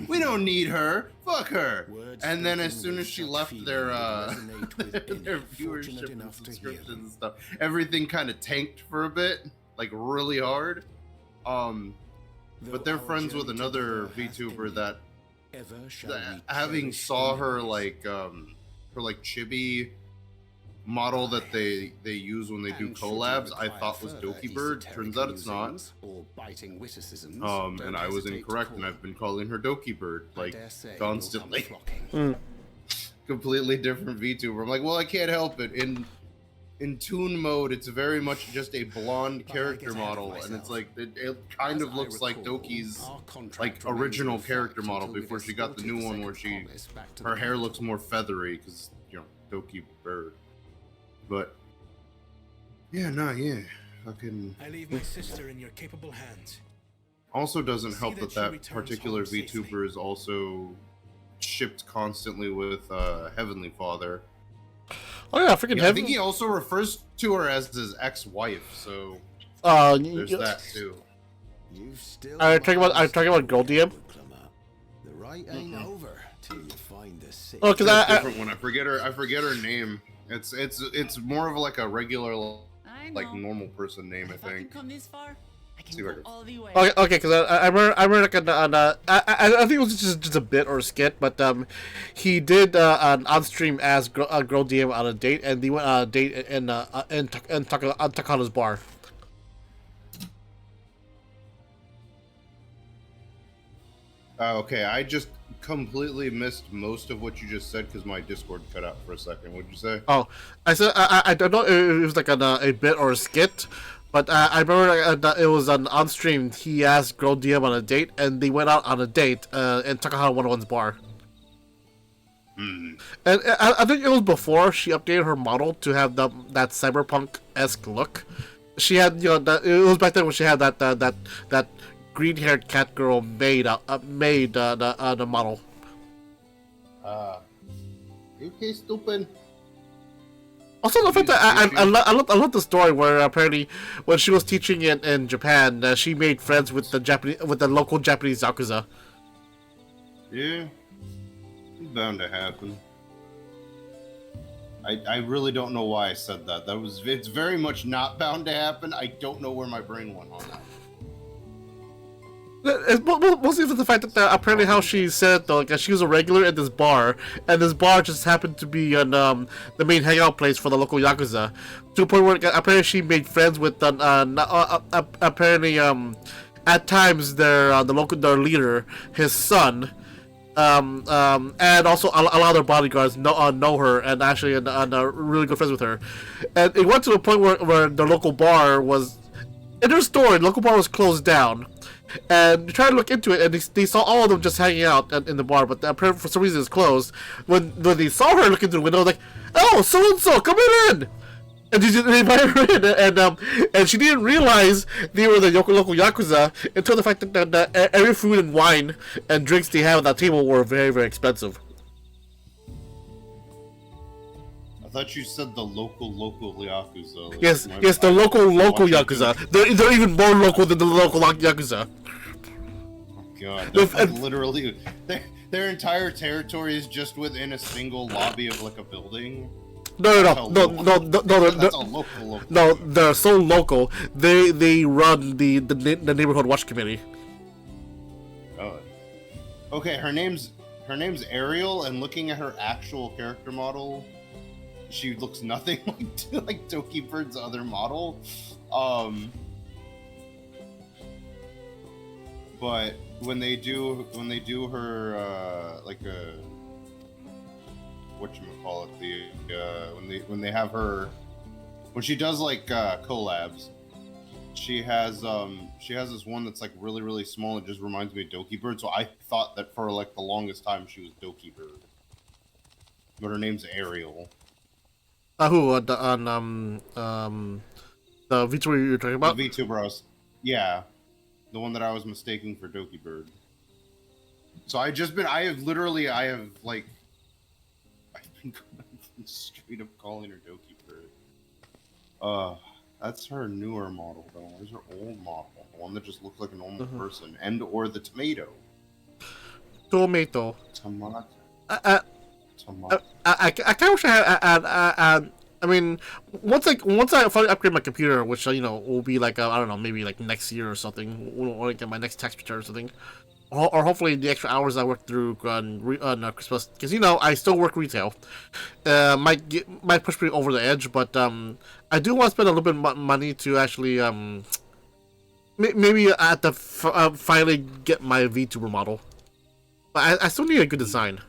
"We don't need her. Fuck her." Words And then as spoken soon with as she such left feeling their would resonate with their any viewership fortunate and enough to hear subscriptions them. and stuff, everything kind of tanked for a bit, like really hard. But they're Though our friends with journey another together hath VTuber ended, that ever shall we having cherish saw the her memories. her chibi model that they use when they do And should you collabs, I require thought was further Doki Bird. Turns esoteric out it's not. musings or biting witticisms, And don't I was hesitate to incorrect, and call. I've been calling her Doki Bird I like dare say you'll come constantly. flocking. Completely different VTuber. I'm like, well, I can't help it. In Toon mode, it's very much just a blonde But I character get ahead of model, and it's myself. like it kind As of I looks like recall, Doki's our contract like remains original in effect character model until before we've she got the new escorted one the where second promise back to her the hair capital. looks more feathery because Doki Bird. But yeah, fucking. I leave my sister in your capable hands. Also doesn't See help that that she that returns particular home safely. VTuber is also shipped constantly with Heavenly Father. Oh yeah, freaking Yeah, I heavy. think he also refers to her as his ex-wife, so Uh, there's that too. You've still Are you talking about- are you talking about Girl DM? The right ain't over till you find the sick. Oh, because It's a I different one. I forget her name. It's more of like a regular I know. like normal person name, I If I can think. come this far, I can See if I go can- all the way. okay, because I remember like I think it was just a bit or a skit, but he did an on stream as Girl DM on a date, and they went on a date in Takana's bar. Okay, I just completely missed most of what you just said because my Discord cut out for a second. What'd you say? Oh, I said I don't know if it was like a bit or a skit, but I remember that it was an on stream. He asked Girl DM on a date, and they went out on a date in Takahata 101's bar. And I think it was before she updated her model to have that cyberpunk-esque look. She had, it was back then when she had that green-haired cat girl made the model. Okay, stupid. Also, the fact that I love the story where apparently when she was teaching in Japan, she made friends with the local Japanese yakuza. Yeah, it's bound to happen. I really don't know why I said that. It's very much not bound to happen. I don't know where my brain went on that. It's mostly for the fact that apparently how she said though, like she was a regular at this bar, and this bar just happened to be the main hangout place for the local yakuza. To a point where apparently she made friends with apparently at times their leader, his son, and also a lot of their bodyguards know her and actually are really good friends with her. And it went to a point where the local bar was, in their story, the local bar was closed down. And they tried to look into it, and they saw all of them just hanging out in the bar, but apparently for some reason it's closed. When they saw her look into the window, like, "Oh, so and so, come in!" And they invited her in, and she didn't realize they were the local yakuza until the fact that every food and wine and drinks they have at that table were very, very expensive. I thought you said the local yakuza. Like, Yes, the local yakuza. They're even more local than the local yakuza. God, If- that's literally their entire territory is just within a single lobby of like a building. No, That's a local. No, they're so local. They run the neighborhood watch committee. God. Okay, her name's Ariel, and looking at her actual character model, she looks nothing like Doki Bird's other model. But when they do her like a whatchamacallit, when they have her, when she does like collabs, she has this one that's like really, really small. It just reminds me of Doki Bird. So I thought that for like the longest time she was Doki Bird, but her name's Ariel. Who on the VTuber you're talking about? The VTuber, yeah, the one that I was mistaking for Doki Bird. So I've been straight up calling her Doki Bird. That's her newer model though. Where's her old model? The one that just looks like a normal person, and or the tomato. Tomato. Tomato. I kind of wish I had. I mean, once I finally upgrade my computer, which will be like I don't know, maybe like next year or something, when I get my next tax return or something, or hopefully the extra hours I work through on Christmas, because I still work retail, might push me over the edge, but I do want to spend a little bit of money to actually maybe at the finally get my VTuber model, but I still need a good design.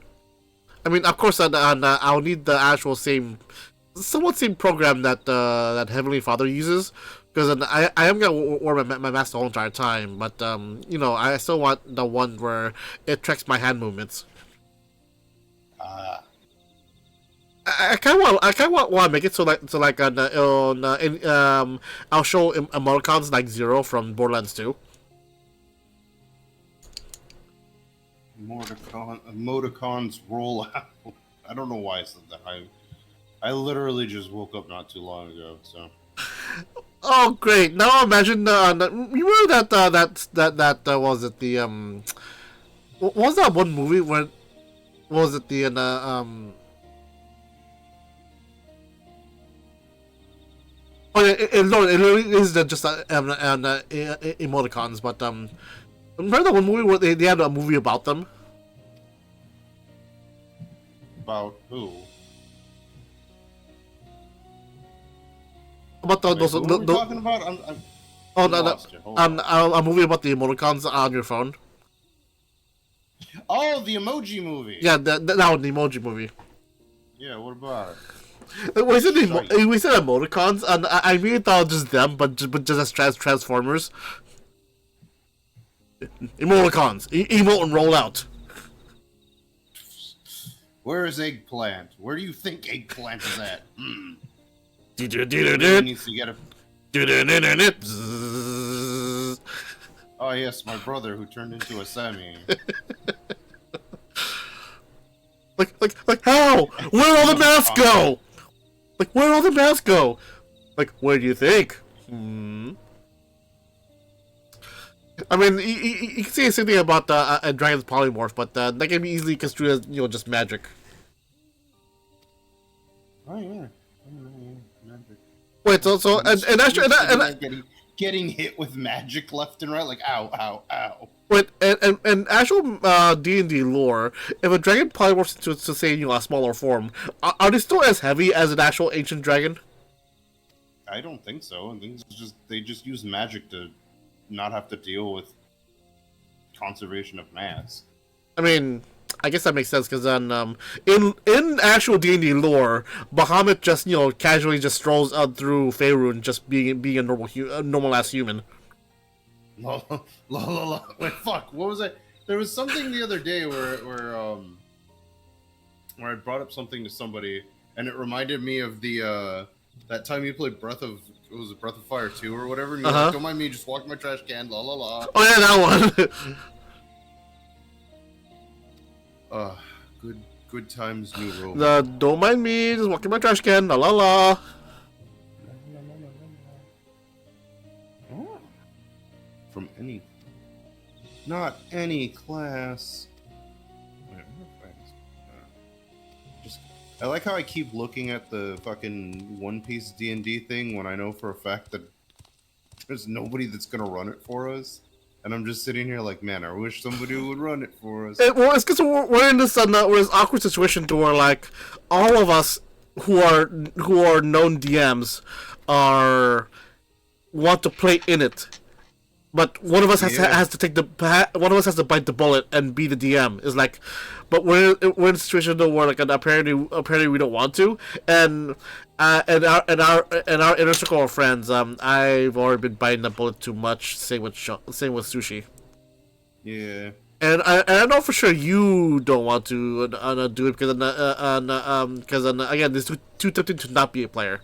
I mean, of course, I'll need the actual somewhat same program that that Heavenly Father uses, because I am gonna wear my mask the whole entire time. But I still want the one where it tracks my hand movements. I kind of want to make it so I'll show emoticons like Zero from Borderlands 2. Emoticons roll out. I don't know why I said that. I literally just woke up not too long ago, so. Oh great! Now imagine you remember that was it the what was that one movie when was it the oh it really is just emoticons, but remember that one movie where they had a movie about them? About who? About those what are we talking about? a movie about the emoticons on your phone. Oh, the emoji movie. Yeah, that one, the emoji movie. Yeah, what about it? We said emoticons, and I really thought it was just them, but just as Transformers. Emoticons, emote and roll out. Where is Eggplant? Where do you think Eggplant is at? He Do needs to get a. Oh yes, my brother who turned into a Sammy. like how? Where'd all the masks go? Like where'd all the masks go? Like where do you think? I mean, you can say the same thing about a dragon's polymorph, but that can be easily construed as just magic. Oh yeah, magic. Wait, so and actually, getting hit with magic left and right, like ow, ow, ow. Wait, and actual D&D lore, if a dragon polymorphs to say a smaller form, are they still as heavy as an actual ancient dragon? I don't think so. I think they just use magic to not have to deal with conservation of mass. I mean, I guess that makes sense because then in actual D&D lore, Bahamut just casually just strolls out through Faerun, just being a normal ass human. Wait, fuck. What was it? There was something the other day where I brought up something to somebody, and it reminded me of the that time you played Breath of Fire 2 or whatever, and you're like, don't mind me, just walk my trash can, la la la. Oh yeah, that one. Good times, new robot. Don't mind me, just walking my trash can, la la la. From not any class. I like how I keep looking at the fucking One Piece D&D thing when I know for a fact that there's nobody that's gonna run it for us, and I'm just sitting here like, man, I wish somebody would run it for us. Well, it's because we're in this awkward situation to where like all of us who are known DMs want to play in it, but one of us has to take one of us has to bite the bullet and be the DM. Is like, but we're in a situation though where like apparently we don't want to, and our inner circle of friends, I've already been biting the bullet too much. Same with sushi. Yeah. And I know for sure you don't want to do it because again, it's too tempting to not be a player.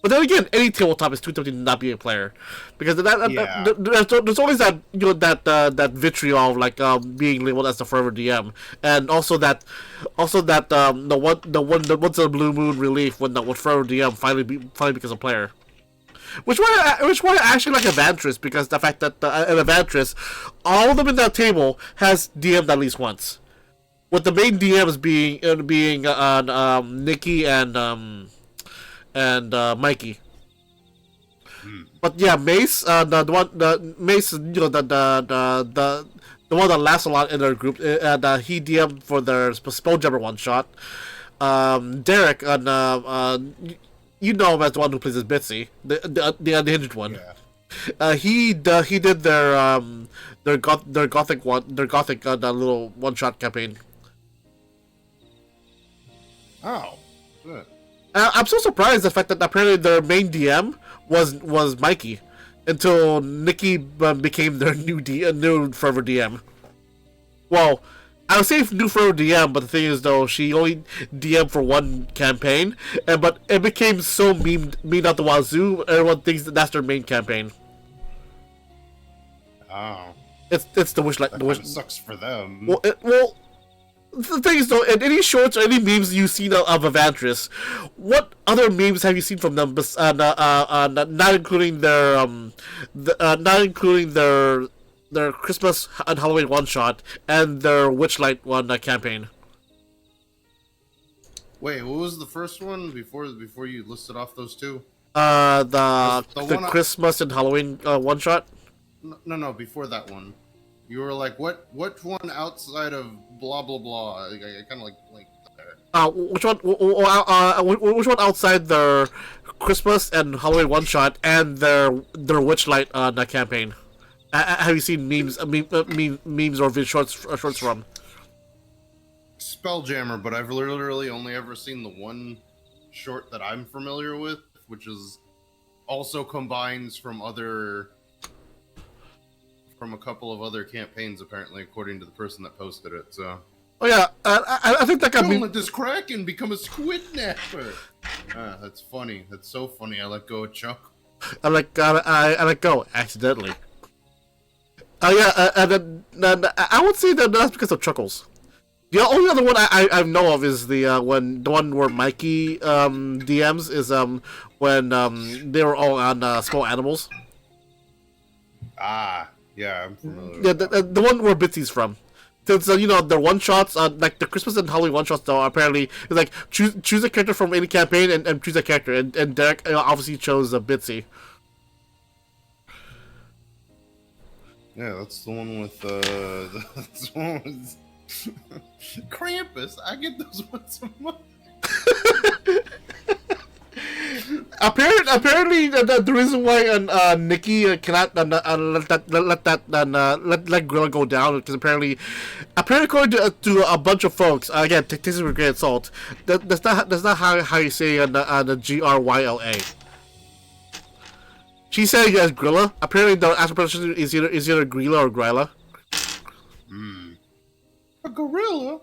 But then again, any tabletop is too tempting to not be a player, because there's always that that vitriol of like being labeled as the forever DM, and also that the once in a blue moon relief when forever DM finally becomes a player. Which why I actually like Evantris, because the fact that in Evantris, all of them in that table has DM'd at least once, with the main DMs being Nikki and Mikey. But yeah, Mace, the Mace, the one that lasts a lot in their group, and he DM'd for their Spelljammer one shot. Derek and you know him as the one who plays as Bitsy, the unhinged one. Yeah. He did their gothic that little one shot campaign. Oh, good. I'm so surprised the fact that apparently their main DM was Mikey, until Nikki became their new forever DM. Well, I would say new forever DM, but the thing is though, she only DM'd for one campaign, but it became so memed out the wazoo. Everyone thinks that's their main campaign. Oh, It's the wish like that the wish. kinda sucks for them. Well, the thing is though, in any shorts or any memes you've seen of Evantris, what other memes have you seen from them? Not including their Christmas and Halloween one shot and their Witchlight one campaign. Wait, what was the first one before you listed off those two? The one Christmas and Halloween one shot. No, before that one. You were like, what one outside of blah blah blah? I kind of like there. Which one? Which one outside their Christmas and Halloween one shot and their Witchlight campaign? Have you seen memes or shorts from? Spelljammer, but I've literally only ever seen the one short that I'm familiar with, which is also combines from a couple of other campaigns, apparently, according to the person that posted it. So. Oh yeah, I think that got me. Don't let this Kraken become a squid napper. That's funny. That's so funny. I let go of Chuck. I let go accidentally. And then I would say that that's because of Chuckles. The only other one I know of is the one where Mikey DMs is when they were all on Small Animals. Ah, yeah, I'm familiar. Yeah, with that. the one where Bitsy's from. Since the one shots, like the Christmas and Halloween one shots, though apparently it's like choose a character from any campaign and choose a character, and Derek obviously chose Bitsy. Yeah, that's the one with that's the one with Krampus. I get those once a month. Apparently, the reason why Nikki cannot let Gorilla go down, because apparently according to a bunch of folks, again, take this with a grain of salt. That's not how you say on the Gryla. She said as Grilla. Apparently, the actual pronunciation is either Grilla or Gryla. A gorilla.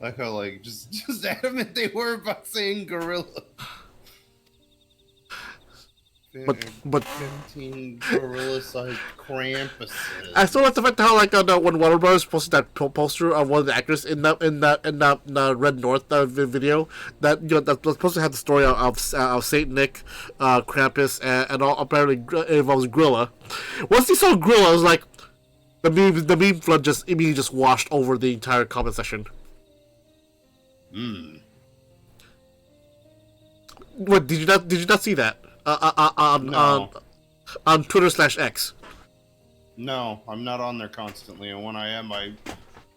I like how just adamant they were about saying gorilla. But 15 gorilla-sized Krampuses. I still like the fact how when Warner Bros. Posted that poster of one of the actors in that Red North video that that was supposed to have the story of Saint Nick, Krampus, and all apparently involves Grilla. Once they saw Grilla, it was like the meme flood just immediately washed over the entire comment section. What did you not see that? No. On Twitter/X. No, I'm not on there constantly, and when I am,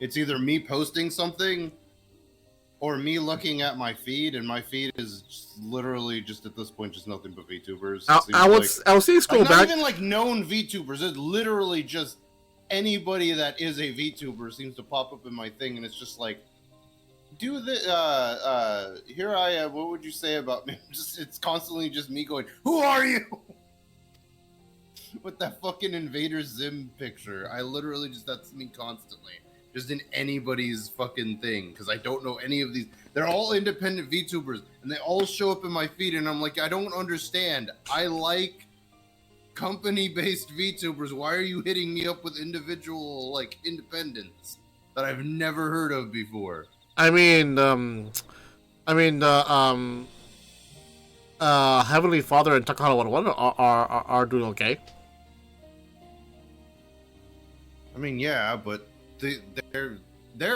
it's either me posting something or me looking at my feed, and my feed is just literally just at this point just nothing but VTubers. I was seeing scroll like, not back. even like known VTubers. It's literally just anybody that is a VTuber seems to pop up in my thing, and it's just like, do the here I am. What would you say about me? It's constantly just me going, "Who are you?" With that fucking Invader Zim picture. I literally just, that's me constantly. Just in anybody's fucking thing. Because I don't know any of these. They're all independent VTubers. And they all show up in my feed. And I'm like, I don't understand. I like company-based VTubers. Why are you hitting me up with individual, like, independents that I've never heard of before? Heavenly Father and Takahata 101 are doing okay. I mean, yeah, but they're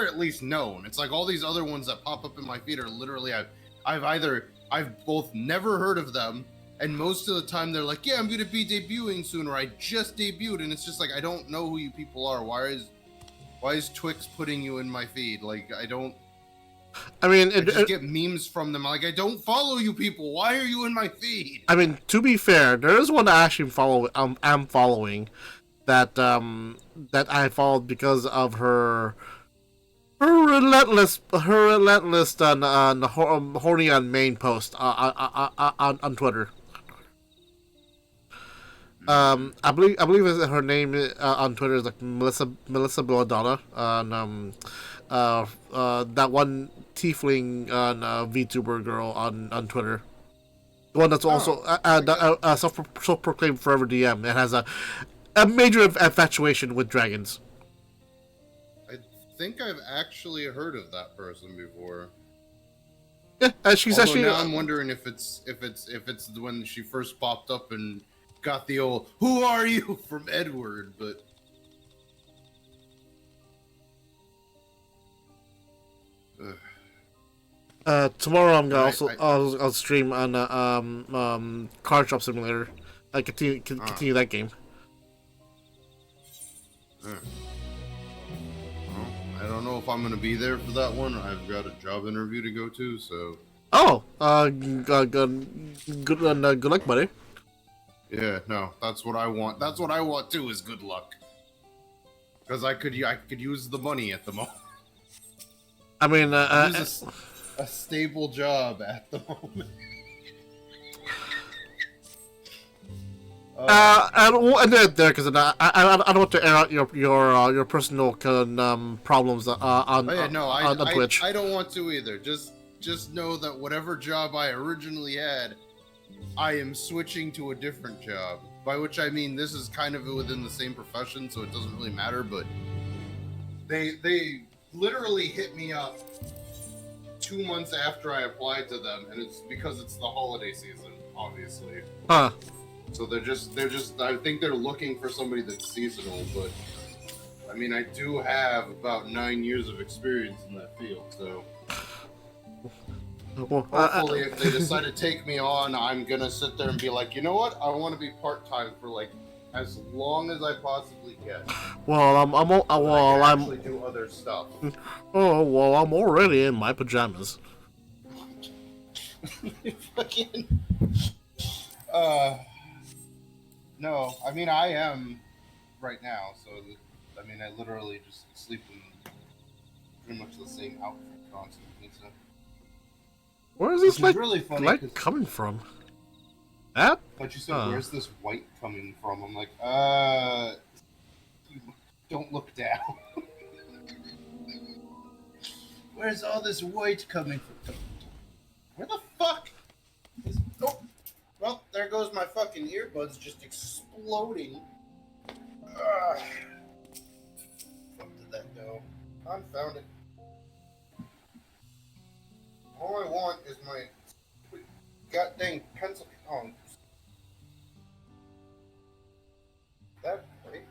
at least known. It's like all these other ones that pop up in my feed are literally I've both never heard of them, and most of the time they're like, yeah, I'm gonna be debuting soon, or I just debuted, and it's just like, I don't know who you people are. Why is Twix putting you in my feed? Like, I don't. I just get memes from them. Like, I don't follow you people. Why are you in my feed? I mean, to be fair, there is one I actually am following that I followed because of her relentless horny on main post on Twitter. I believe her name on Twitter is like Melissa Belladonna, and that one tiefling VTuber girl on Twitter. The one that's also self-proclaimed forever DM and has a major infatuation with dragons. I think I've actually heard of that person before. Yeah, she's Although actually. Now I'm wondering if it's when she first popped up and got the old "Who are you?" from Edward, but. Tomorrow I'm gonna I'll stream on Card Shop Simulator. I continue that game. Well, I don't know if I'm gonna be there for that one. I've got a job interview to go to, so. Oh, good luck, buddy. Yeah, no, that's what I want. That's what I want too. Is good luck. Because I could use the money at the moment. I mean, use a stable job at the moment. I don't there because I don't want to air out your personal problems on Twitch. I don't want to either. Just know that whatever job I originally had, I am switching to a different job. By which I mean this is kind of within the same profession, so it doesn't really matter. But they literally hit me up 2 months after I applied to them, and it's because it's the holiday season, obviously. Huh. So they're just I think they're looking for somebody that's seasonal, but I mean I do have about 9 years of experience in that field, so well, hopefully if they decide to take me on, I'm gonna sit there and be like, you know what, I want to be part-time for like as long as I possibly can. Well, I'm actually do other stuff. Oh well, I'm already in my pajamas. Fucking no, I mean I am right now, so I mean I literally just sleep in pretty much the same outfit constantly. So Where is this really funny light coming from? That? But you said, where's this white coming from? I'm like, don't look down. Where's all this white coming from? Where the fuck is... Oh, well, there goes my fucking earbuds just exploding. Fuck did that go? Confound it. All I want is my goddamn pencil. Oh, that break?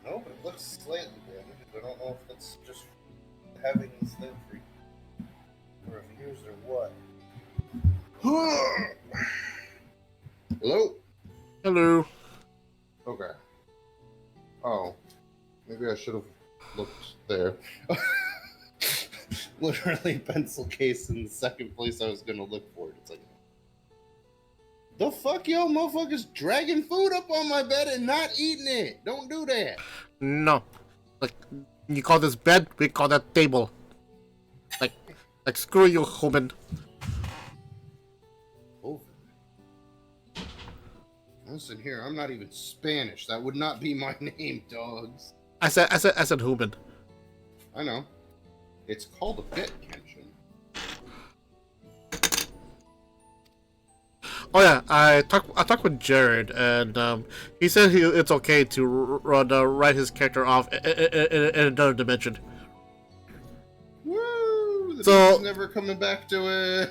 No, but it looks slightly damaged. I don't know if that's just having this thing for reviews or what. Hello? Hello. Okay. Oh. Maybe I should have looked there. literally pencil case in the second place I was gonna look for it. It's like, the fuck, y'all motherfuckers dragging food up on my bed and not eating it. Don't do that. No. Like, you call this bed, we call that table. Like screw you, human. Over. Listen here, I'm not even Spanish. That would not be my name, dogs. I said human. I know. It's called a bit, Kenshin. Oh yeah, I talked with Jared, and he said it's okay to write his character off in another dimension. Woo! The So- dude's never coming back to it.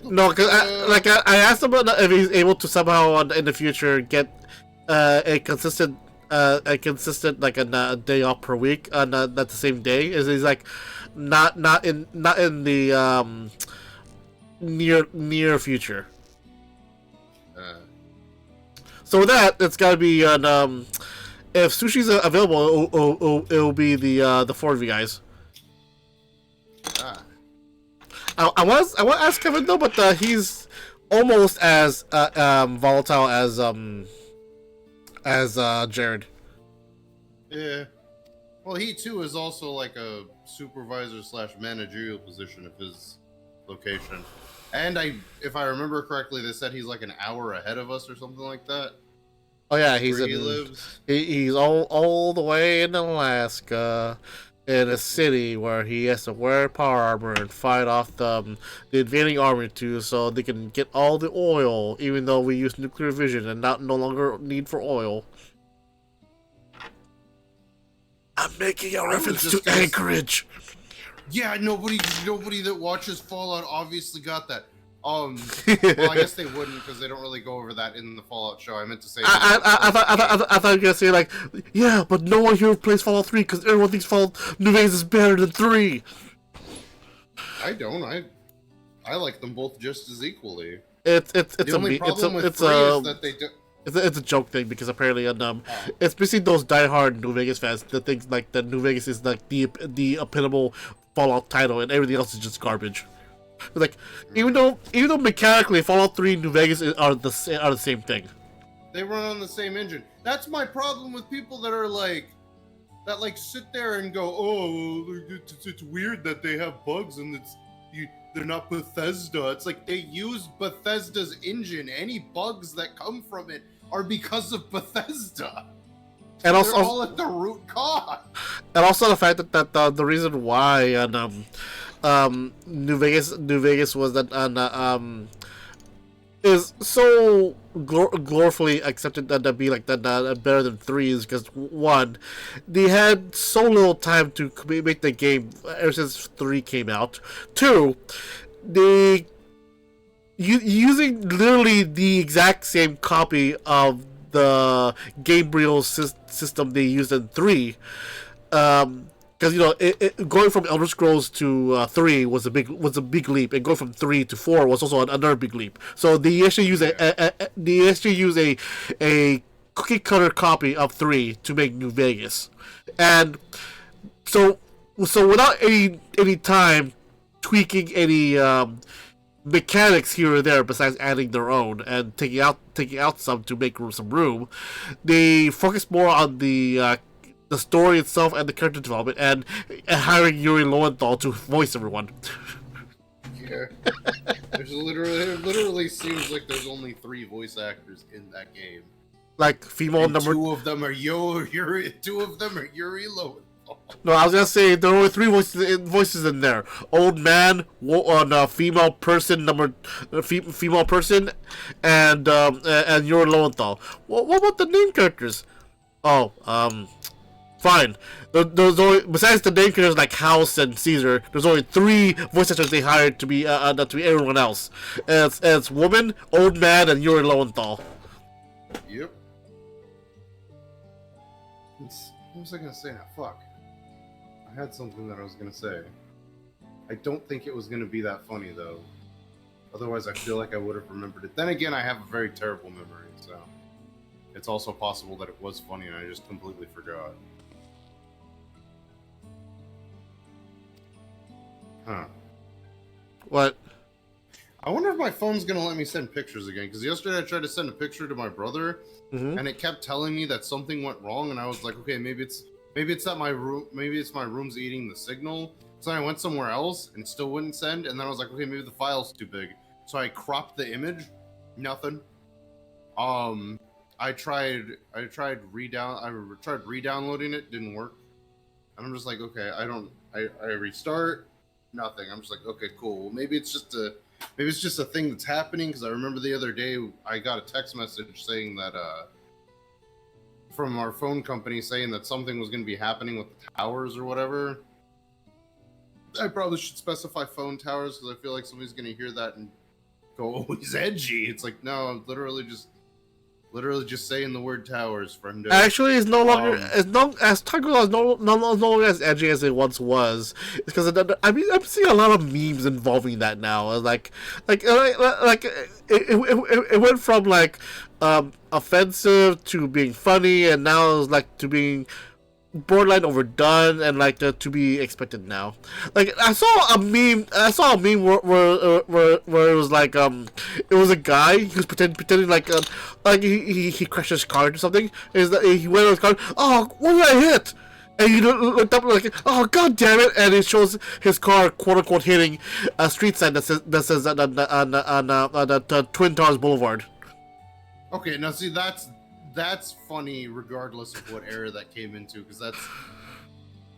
No, because I asked him if he's able to somehow in the future get a consistent like a day off per week on not the same day. Is he's like not in the near future. So with that, it's got to be on. If sushi's available, it'll be the four of you guys. Ah. I want to ask Kevin though, but he's almost as volatile as Jared. Yeah. Well, he too is also like a supervisor / managerial position of his location. And if I remember correctly, they said he's like an hour ahead of us or something like that. Oh yeah, he's Where he in. lives. He's all the way in Alaska, in a city where he has to wear power armor and fight off the invading army too, so they can get all the oil, even though we use nuclear vision and no longer need for oil. I'm making a reference to just gonna- Anchorage. Yeah, nobody that watches Fallout obviously got that. Well, I guess they wouldn't because they don't really go over that in the Fallout show. I meant to say. I thought you were gonna say like, yeah, but no one here plays Fallout 3 because everyone thinks Fallout New Vegas is better than 3. I don't. I like them both just as equally. It's The a only me- problem with it's 3 a is that they do. it's a joke thing because apparently it's basically those diehard New Vegas fans that think like that New Vegas is like the epitome Fallout title and everything else is just garbage. Like even though mechanically Fallout 3 and New Vegas are the same thing. They run on the same engine. That's my problem with people that are like sit there and go, oh, it's weird that they have bugs and they're not Bethesda. It's like they use Bethesda's engine. Any bugs that come from it are because of Bethesda. And They're also all at the root cause. and also the fact that the reason why New Vegas was that is so gloriously accepted that be like that better than 3 is because one, they had so little time to make the game ever since 3 came out. 2, they using literally the exact same copy of the Gabriel system they used in 3. Because going from Elder Scrolls to 3 was a big leap, and going from 3 to 4 was also another big leap. So they actually use a cookie cutter copy of 3 to make New Vegas, and so without any time tweaking any mechanics here or there besides adding their own and taking out some to make some room, they focus more on the story itself and the character development and hiring Yuri Lowenthal to voice everyone. Yeah. It literally seems like there's only 3 voice actors in that game. Like female And number. 2 of them are Yuri. 2 of them are Yuri Lowenthal. No, I was gonna say there were 3 voices in there. Old man, female person female person, and Yuri Lowenthal. What about the name characters? Oh, fine. There's only, besides the name characters like House and Caesar, there's only 3 voice actors they hired to be everyone else. And it's woman, old man, and Yuri Lowenthal. Yep. What was I gonna say now? Fuck. I had something that I was gonna say. I don't think it was gonna be that funny though. Otherwise, I feel like I would have remembered it. Then again, I have a very terrible memory, so it's also possible that it was funny and I just completely forgot. Huh. What? I wonder if my phone's gonna let me send pictures again. Because yesterday I tried to send a picture to my brother, and it kept telling me that something went wrong, and I was like, okay, maybe it's that my room, maybe it's my room's eating the signal. So I went somewhere else, and it still wouldn't send. And then I was like, okay, maybe the file's too big. So I cropped the image. Nothing. I tried re-downloading it. Didn't work. And I'm just like, okay, I restart. Nothing. I'm just like, okay, cool. Well, maybe it's just a thing that's happening, because I remember the other day I got a text message saying that from our phone company saying that something was going to be happening with the towers or whatever. I probably should specify phone towers, because I feel like somebody's going to hear that and go, oh, he's edgy. It's like, no, I'm literally just saying the word towers, friend. Actually, it's no longer as Taco is no longer as edgy as it once was. Because I mean, I'm seeing a lot of memes involving that now. It went from like offensive to being funny, and now it's like to being borderline overdone and like to be expected now. Like I saw a meme where it was like it was a guy who was pretending like he crashed his car or something. Is that he went on his car? Oh, what did I hit? And you looked up like, oh god damn it! And it shows his car quote unquote hitting a street sign that says on Twin Towers Boulevard. Okay, now see that's funny regardless of what era that came into, because that's,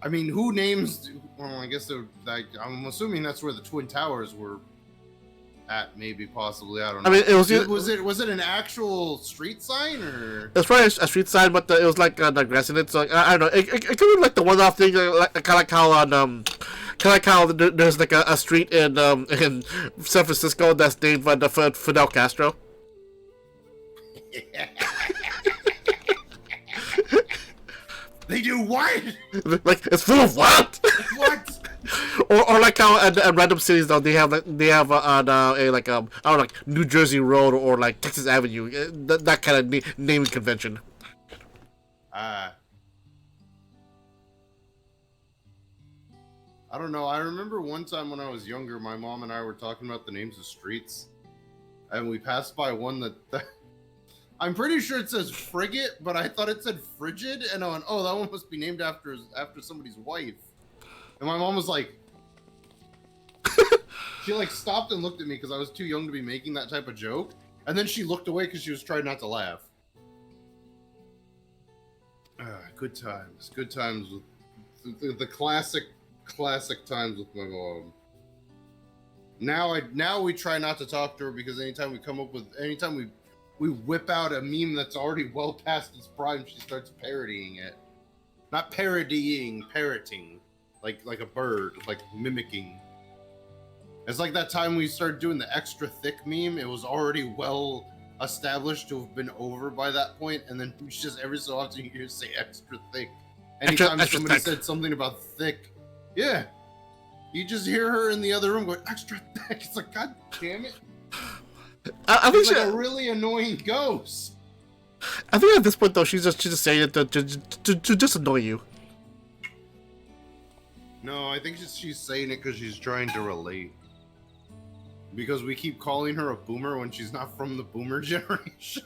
I mean, who names, well, I guess I'm assuming that's where the Twin Towers were at, maybe, possibly, I don't know. I mean, was it an actual street sign, or? It's probably a street sign, but it was like grass in it, so I don't know, it could be like the one-off thing, kind of like how there's like a street in San Francisco that's named for Fidel Castro. They do what? Like, it's full of what? What? or like how at random cities though they have I don't know, like New Jersey Road or like Texas Avenue, that kind of naming convention. I don't know. I remember one time when I was younger, my mom and I were talking about the names of streets, and we passed by one that I'm pretty sure it says Frigate, but I thought it said Frigid, and I went, oh, that one must be named after somebody's wife. And my mom was like, she like stopped and looked at me because I was too young to be making that type of joke, and then she looked away because she was trying not to laugh. Good times with the classic times with my mom. Now we try not to talk to her, because anytime we whip out a meme that's already well past its prime, she starts parodying it. Not parodying, parroting. Like a bird, like mimicking. It's like that time we started doing the extra thick meme. It was already well established to have been over by that point, and then just every so often you hear say extra thick. Anytime extra somebody thick. said something about thick, yeah, you just hear her in the other room going extra thick. It's like, god damn it. I think She's like a really annoying ghost. I think at this point though she's just saying it to just annoy you. No, I think she's saying it because she's trying to relate. Because we keep calling her a boomer when she's not from the boomer generation.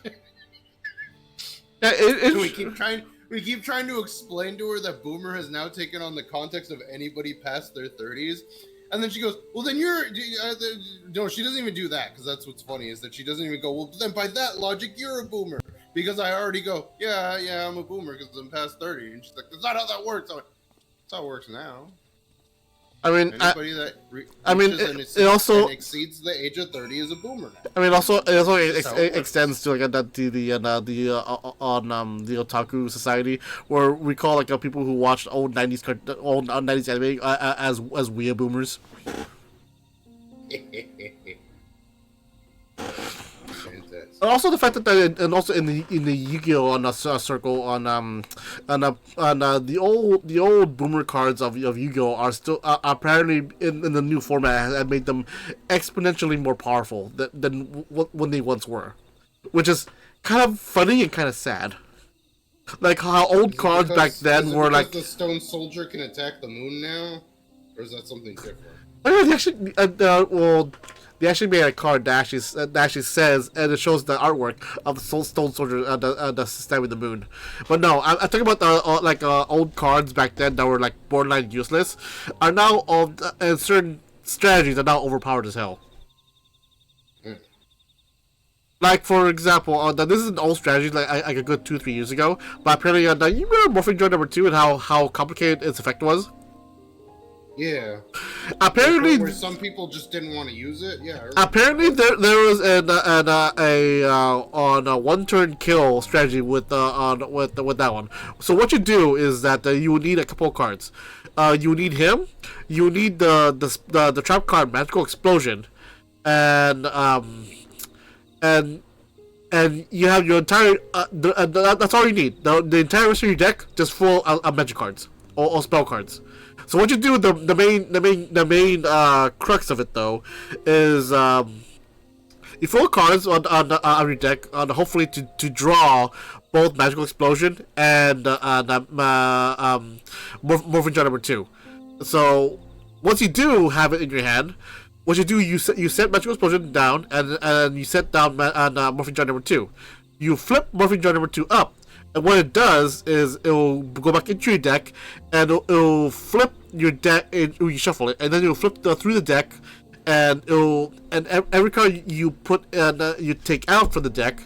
Yeah, we keep trying to explain to her that boomer has now taken on the context of anybody past their 30s. And then she goes, well, then no, she doesn't even do that, because that's what's funny, is that she doesn't even go, well, then by that logic, you're a boomer. Because I already go, yeah, I'm a boomer because I'm past 30. And she's like, that's not how that works. I'm like, that's how it works now. I mean, Anybody that it also exceeds the age of 30 is a boomer now. I mean, also it That's how it extends to like the otaku society, where we call like people who watched old 90s anime as weird boomers. And also the fact that and also in the Yu-Gi-Oh circle on the old boomer cards of Yu-Gi-Oh are still apparently in the new format have made them exponentially more powerful than when they once were, which is kind of funny and kind of sad. Like how old cards back then were like the Stone Soldier can attack the moon now. Or is that something different? Oh, yeah, they actually made a card that actually says, and it shows the artwork of the Stone Soldier, the Stabbing the Moon. But no, I'm talking about the old cards back then that were like borderline useless, are now and certain strategies are now overpowered as hell. Like, for example, this is an old strategy, like a good 2-3 years ago, but apparently, you remember Morphing Joint number 2 and how complicated its effect was? Yeah. Apparently, where some people just didn't want to use it. Yeah. Apparently, there was a one-turn kill strategy with that one. So what you do is that you need a couple of cards. You need him. You need the trap card Magical Explosion, and you have your entire. That's all you need. The entire rest of your deck just full of magic cards or spell cards. So what you do, the main crux of it though, is you throw cards on your deck, hopefully to draw both Magical Explosion and Morphing Jar number 2. So once you do have it in your hand, what you do, you set Magical Explosion down, and you set down Morphing Jar number 2. You flip Morphing Jar number 2 up. And what it does is it'll go back into your deck, and it'll flip your deck, and you shuffle it, and then it'll flip through the deck, and every card you put you take out from the deck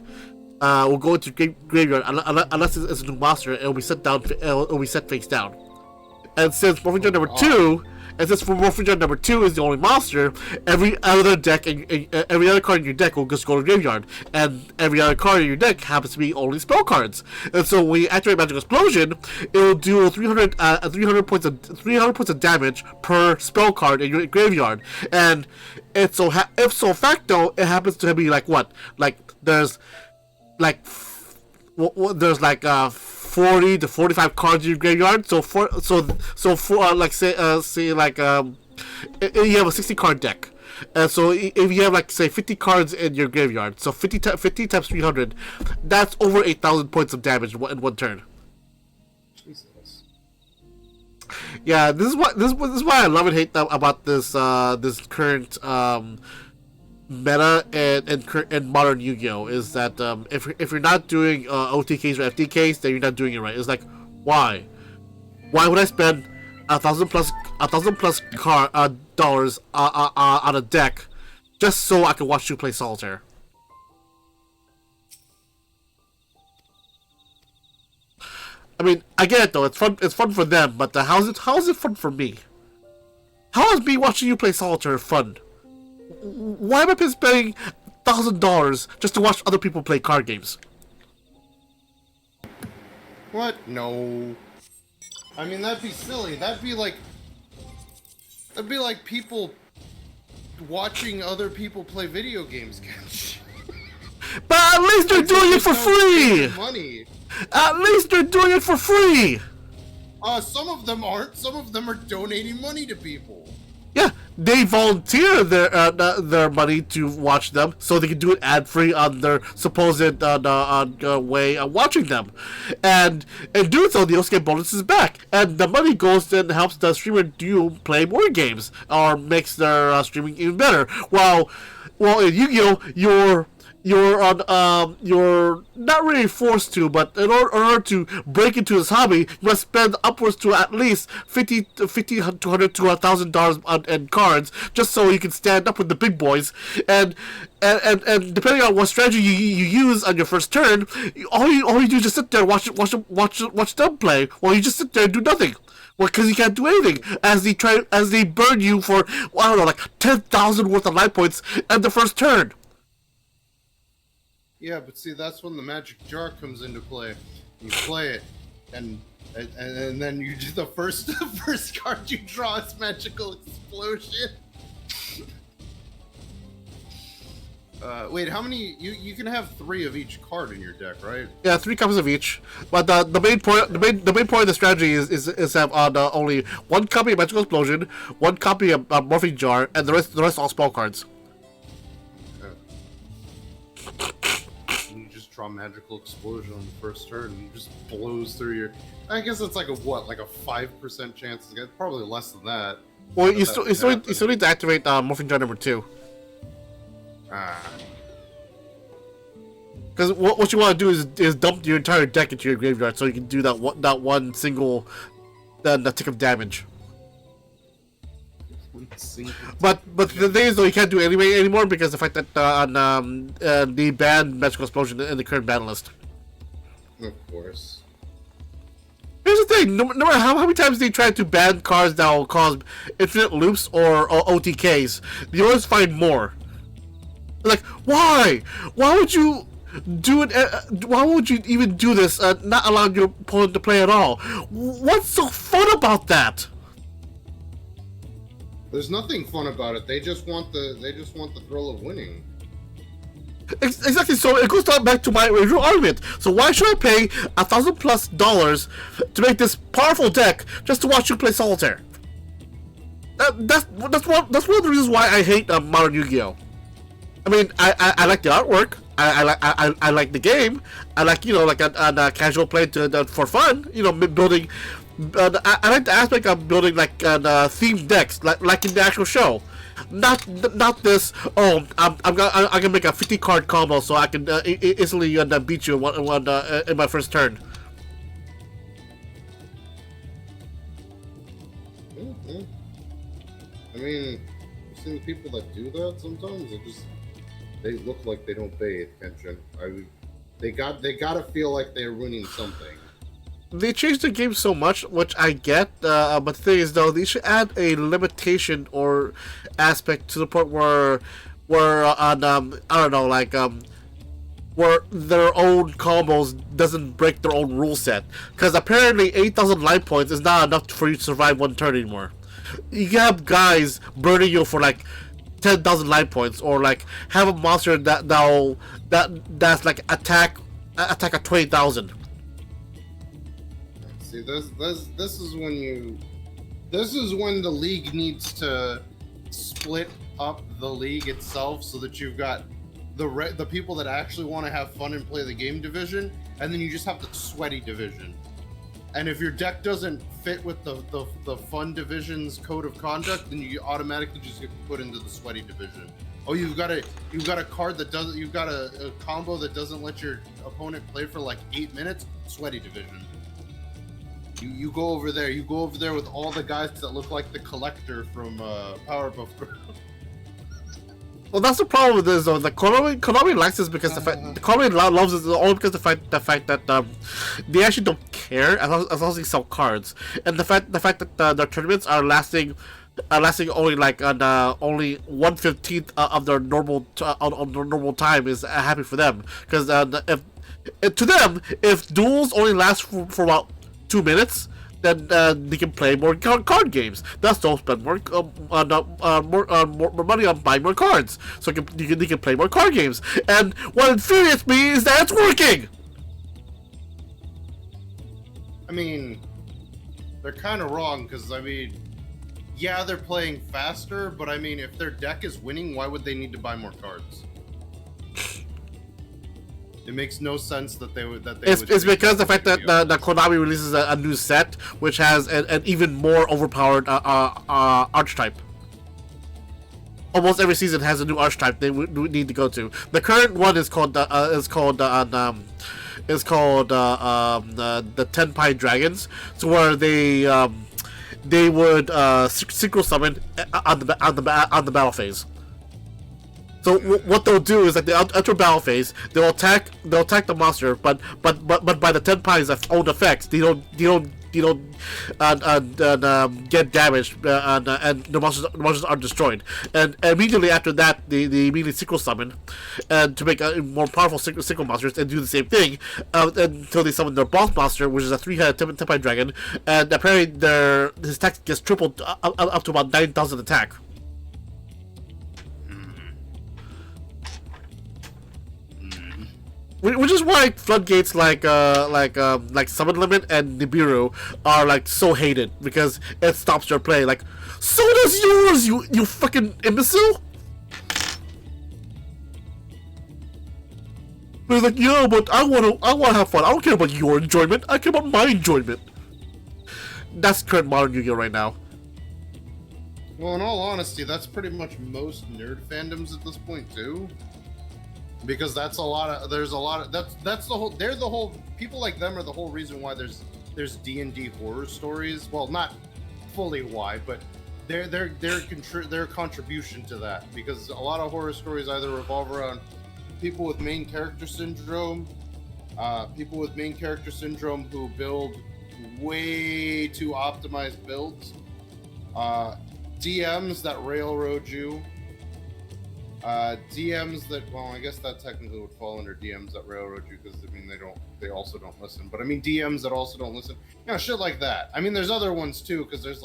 will go into graveyard unless it's a new monster. It'll be set down. It'll be set face down. And since Morphing Jar number 2. And since Morphing Jar number 2 is the only monster, every other deck and every other card in your deck will just go to the graveyard, and every other card in your deck happens to be only spell cards. And so when you activate Magical Explosion, it will do 300 points of damage per spell card in your graveyard. And ipso facto, it happens to be like what? Like there's 40 to 45 cards in your graveyard. So for like say you have a 60 card deck, and so if you have like say 50 cards in your graveyard, so 50 times 300, that's over 8,000 points of damage in one turn. Jesus. Yeah, this is why I love and hate about this current meta and modern Yu-Gi-Oh! Is that if you're not doing OTKs or FTKs, then you're not doing it right. It's like, why would I spend $1,000 plus dollars on a deck just so I can watch you play solitaire? I mean, I get it though. It's fun for them, but how is it fun for me? How is me watching you play solitaire fun? Why am I spending $1,000 just to watch other people play card games? What? No. I mean, that'd be silly. That'd be like people watching other people play video games. But at least they're doing it for free. Money. At least they're doing it for free. Some of them aren't. Some of them are donating money to people. Yeah, they volunteer their money to watch them, so they can do it ad free on their supposed way of watching them, and in doing so, they also get bonuses back, and the money goes and helps the streamer play more games or makes their streaming even better. While in Yu-Gi-Oh, you're not really forced to, but in order to break into this hobby, you must spend upwards to at least $50 to $100 to $1,000 in cards just so you can stand up with the big boys. And depending on what strategy you use on your first turn, all you do is just sit there and watch them play, while you just sit there and do nothing. Well, because you can't do anything as they burn you for, well, I don't know, like 10,000 worth of life points at the first turn. Yeah, but see, that's when the magic jar comes into play. You play it, and then you do the first card you draw is Magical Explosion. Wait, how many? You can have 3 of each card in your deck, right? Yeah, 3 copies of each. But the main point of the strategy is have only 1 copy of Magical Explosion, 1 copy of Morphing Jar, and the rest all spell cards. Draw Magical Explosion on the first turn, and it just blows through your. I guess it's like a 5% chance. It's probably less than that. Well, you still need to activate Morphing Jar number 2. Ah. Because what you want to do is dump your entire deck into your graveyard so you can do that one single that tick of damage. But the thing is though, you can't do it anymore because the fact that they banned Magical Explosion in the current ban list. Of course. Here's the thing: no matter how many times they try to ban cards that will cause infinite loops or OTKs, they always find more. Like, why? Why would you do it? Why would you even do this? Not allowing your opponent to play at all. What's so fun about that? There's nothing fun about it. They just want the thrill of winning. Exactly. So it goes back to my original argument. So why should I pay $1,000+ to make this powerful deck just to watch you play solitaire? That's one of the reasons why I hate modern Yu-Gi-Oh. I mean, I like the artwork. I like the game. I like like a casual play for fun. Building. I like the aspect of building like themed decks, like in the actual show. Not this. Oh, I'm gonna make a 50 card combo so I can instantly beat you in my first turn. Mm-hmm. I mean, I've seen people that do that sometimes. They look like they don't pay attention. They gotta feel like they're winning something. They changed the game so much, which I get, but the thing is though, they should add a limitation or aspect to the point where I don't know, like where their own combos doesn't break their own rule set. Because apparently 8,000 life points is not enough for you to survive one turn anymore. You have guys burning you for like 10,000 life points, or like have a monster that's like attack at 20,000. See, this is when the league needs to split up the league itself so that you've got the people that actually want to have fun and play the game division, and then you just have the sweaty division. And if your deck doesn't fit with the fun division's code of conduct, then you automatically just get put into the sweaty division. Oh, you've got a card that doesn't, you've got a combo that doesn't let your opponent play for like 8 minutes, sweaty division. You go over there. You go over there with all the guys that look like the Collector from Powerpuff Girls. Well, that's the problem with this though. Like Konami likes this because Konami loves it only because the fact that they actually don't care as long as they sell cards, and the fact that their tournaments are lasting only like only 1/15 of their normal time is happy for them, because if duels only last for about 2 minutes, then they can play more card games. Thus, they'll spend more money on buying more cards, so they can play more card games. And what infuriates me is that it's working. I mean, they're kind of wrong, because I mean, yeah, they're playing faster, but I mean, if their deck is winning, why would they need to buy more cards? It makes no sense that they would. It's because the fact that Konami releases a new set which has an even more overpowered archetype. Almost every season has a new archetype they would need to go to. The current one is called the Tenpai Dragons. So where they would synchro summon on the battle phase. So what they'll do is, like, they enter battle phase, they'll attack the monster, but by the Tenpai's own effects, they don't get damaged, and the monsters are destroyed. And immediately after that, they immediately synchro summon, and to make more powerful synchro monsters, and do the same thing until they summon their boss monster, which is a 3-headed Tenpai dragon, and apparently his attack gets tripled up to about 9,000 attack. Which is why floodgates like Summon Limit and Nibiru are like so hated, because it stops your play. Like, so does yours, you fucking imbecile. But it's like, yeah, but I wanna have fun. I don't care about your enjoyment. I care about my enjoyment. That's current modern Yu-Gi-Oh right now. Well, in all honesty, that's pretty much most nerd fandoms at this point too. Because there's a lot of that's the whole the whole people like them are the whole reason why there's D&D horror stories. Well, not fully why, but their contribution to that, because a lot of horror stories either revolve around people with main character syndrome, who build way too optimized builds, DMs that railroad you, DMs that, well, I guess that technically would fall under DMs that railroad you, because I mean they also don't listen, but I mean DMs that also don't listen, shit like that. I mean there's other ones too, because there's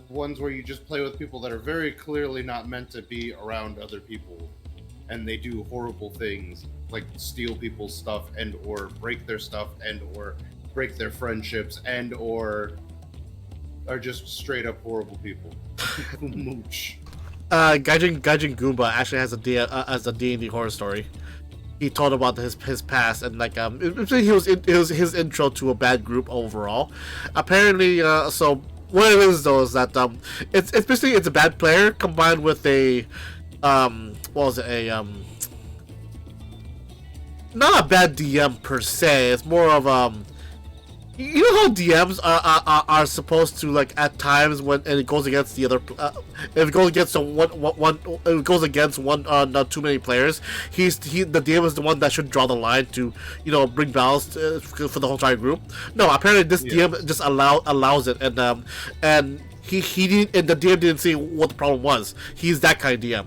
ones where you just play with people that are very clearly not meant to be around other people, and they do horrible things like steal people's stuff and or break their stuff and or break their friendships and or are just straight up horrible people who mooch. Gaijin Goomba actually has a D&D horror story. He told about his past, and like it was his intro to a bad group overall. Apparently, so what it is though is that it's basically it's a bad player combined with a not a bad DM per se. It's more of you know how DMs are supposed to, like, at times when it goes against the other, if it goes against it goes against not too many players, the DM is the one that should draw the line to, bring balance for the whole entire group. No, apparently this DM just allows it, and the DM didn't see what the problem was. He's that kind of DM.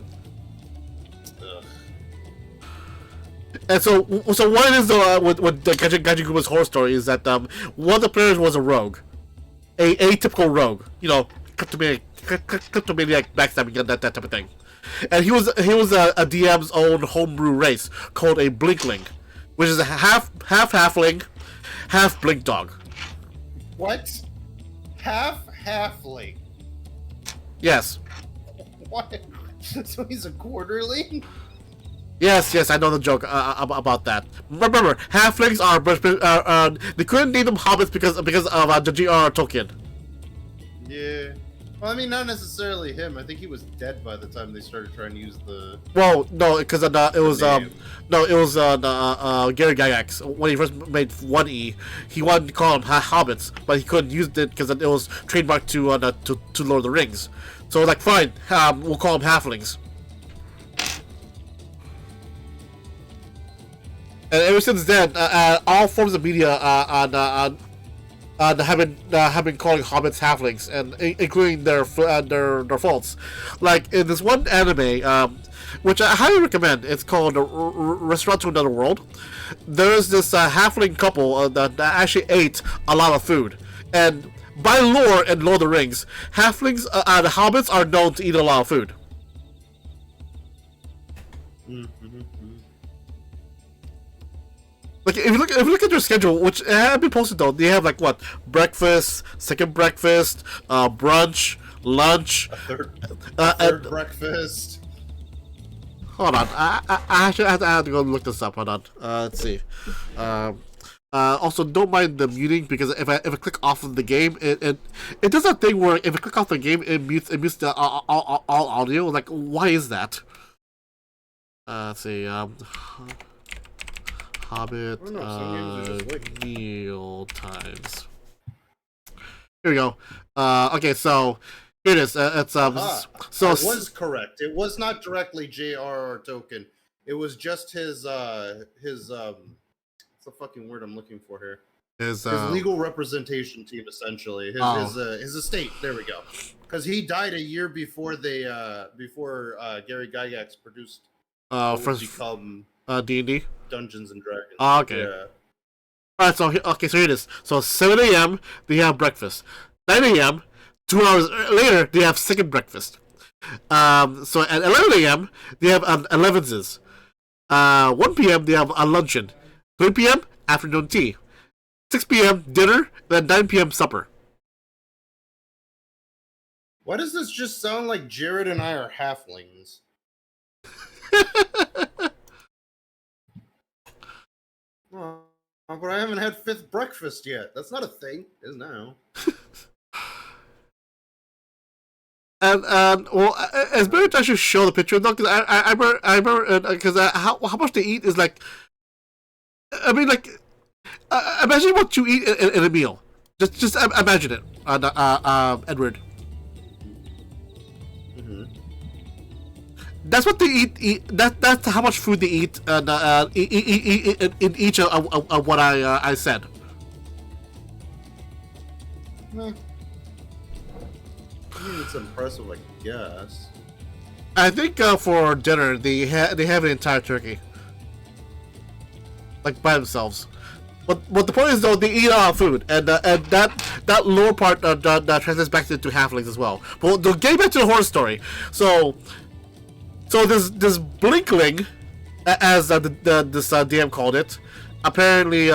And so what it is though with the Gaijin Goomba's horror story is that one of the players was a rogue, a atypical rogue, kleptomaniac, backstabbing, that type of thing, and he was a DM's own homebrew race called a Blinkling, which is a half halfling, half blink dog. What? Half halfling? Yes. What? So he's a quarterling? Yes, I know the joke about that. Remember, halflings are they couldn't name them hobbits because of the J.R.R. Tolkien. Yeah. Well, I mean, not necessarily him. I think he was dead by the time they started trying to use the. Well, no, because it was Gary Gygax when he first made 1E. He wanted to call them hobbits, but he couldn't use it because it was trademarked to Lord of the Rings. So like, fine, we'll call them halflings. And ever since then, all forms of media have been calling hobbits halflings, and including their faults. Like in this one anime, which I highly recommend, it's called Restaurant to Another World. There's this halfling couple that actually ate a lot of food, and by lore in Lord of the Rings, halflings and hobbits are known to eat a lot of food. Like if you look at their schedule, which have been posted though, they have like what, breakfast, second breakfast, brunch, lunch, a third breakfast. Hold on, I actually have to go look this up. Hold on, let's see. Also, don't mind the muting, because if I click off of the game, it does that thing where if I click off the game, it mutes the all audio. Like, why is that? Let's see. Hobbit meal times. Here we go. Okay, so here it is. It's so I was correct. It was not directly J.R.R. Tolkien. It was just his what's the fucking word I'm looking for here? His legal representation team, essentially. His estate. There we go. Because he died a year before Gary Gygax produced become D&D. Dungeons and Dragons. Oh, okay. Yeah. Alright, so here it is. So 7 a.m. they have breakfast. 9 a.m. 2 hours later they have second breakfast. So at 11 a.m. they have 11s. 1 p.m. they have a luncheon. 3 p.m. afternoon tea. 6 p.m. dinner. Then 9 p.m. supper. Why does this just sound like Jared and I are halflings? Oh, but I haven't had fifth breakfast yet. That's not a thing. It is now. well, it's better to actually show the picture though, because I remember because how much they eat is like, I mean like, imagine what you eat in a meal. Just imagine it, Edward. That's what they eat. That's how much food they eat, in each of what I said. I mean, it's impressive, I guess. I think for dinner they have an entire turkey, like by themselves. But the point is though they eat a lot of food, and that lower part that translates back into halflings as well. But getting back to the horror story, so this blinkling, as this DM called it, apparently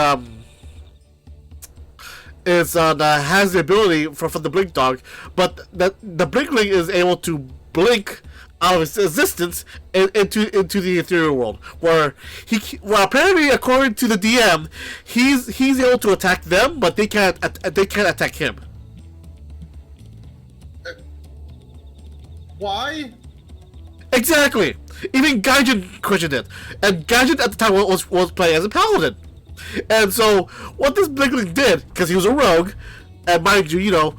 is has the ability for the blink dog, but the blinkling is able to blink out of its existence into the ethereal world, where apparently according to the DM, he's able to attack them, but they can't attack him. Why? Exactly. Even Gaijin questioned it, and Gaijin at the time was playing as a paladin. And so what this blinkling did, because he was a rogue, and mind you, the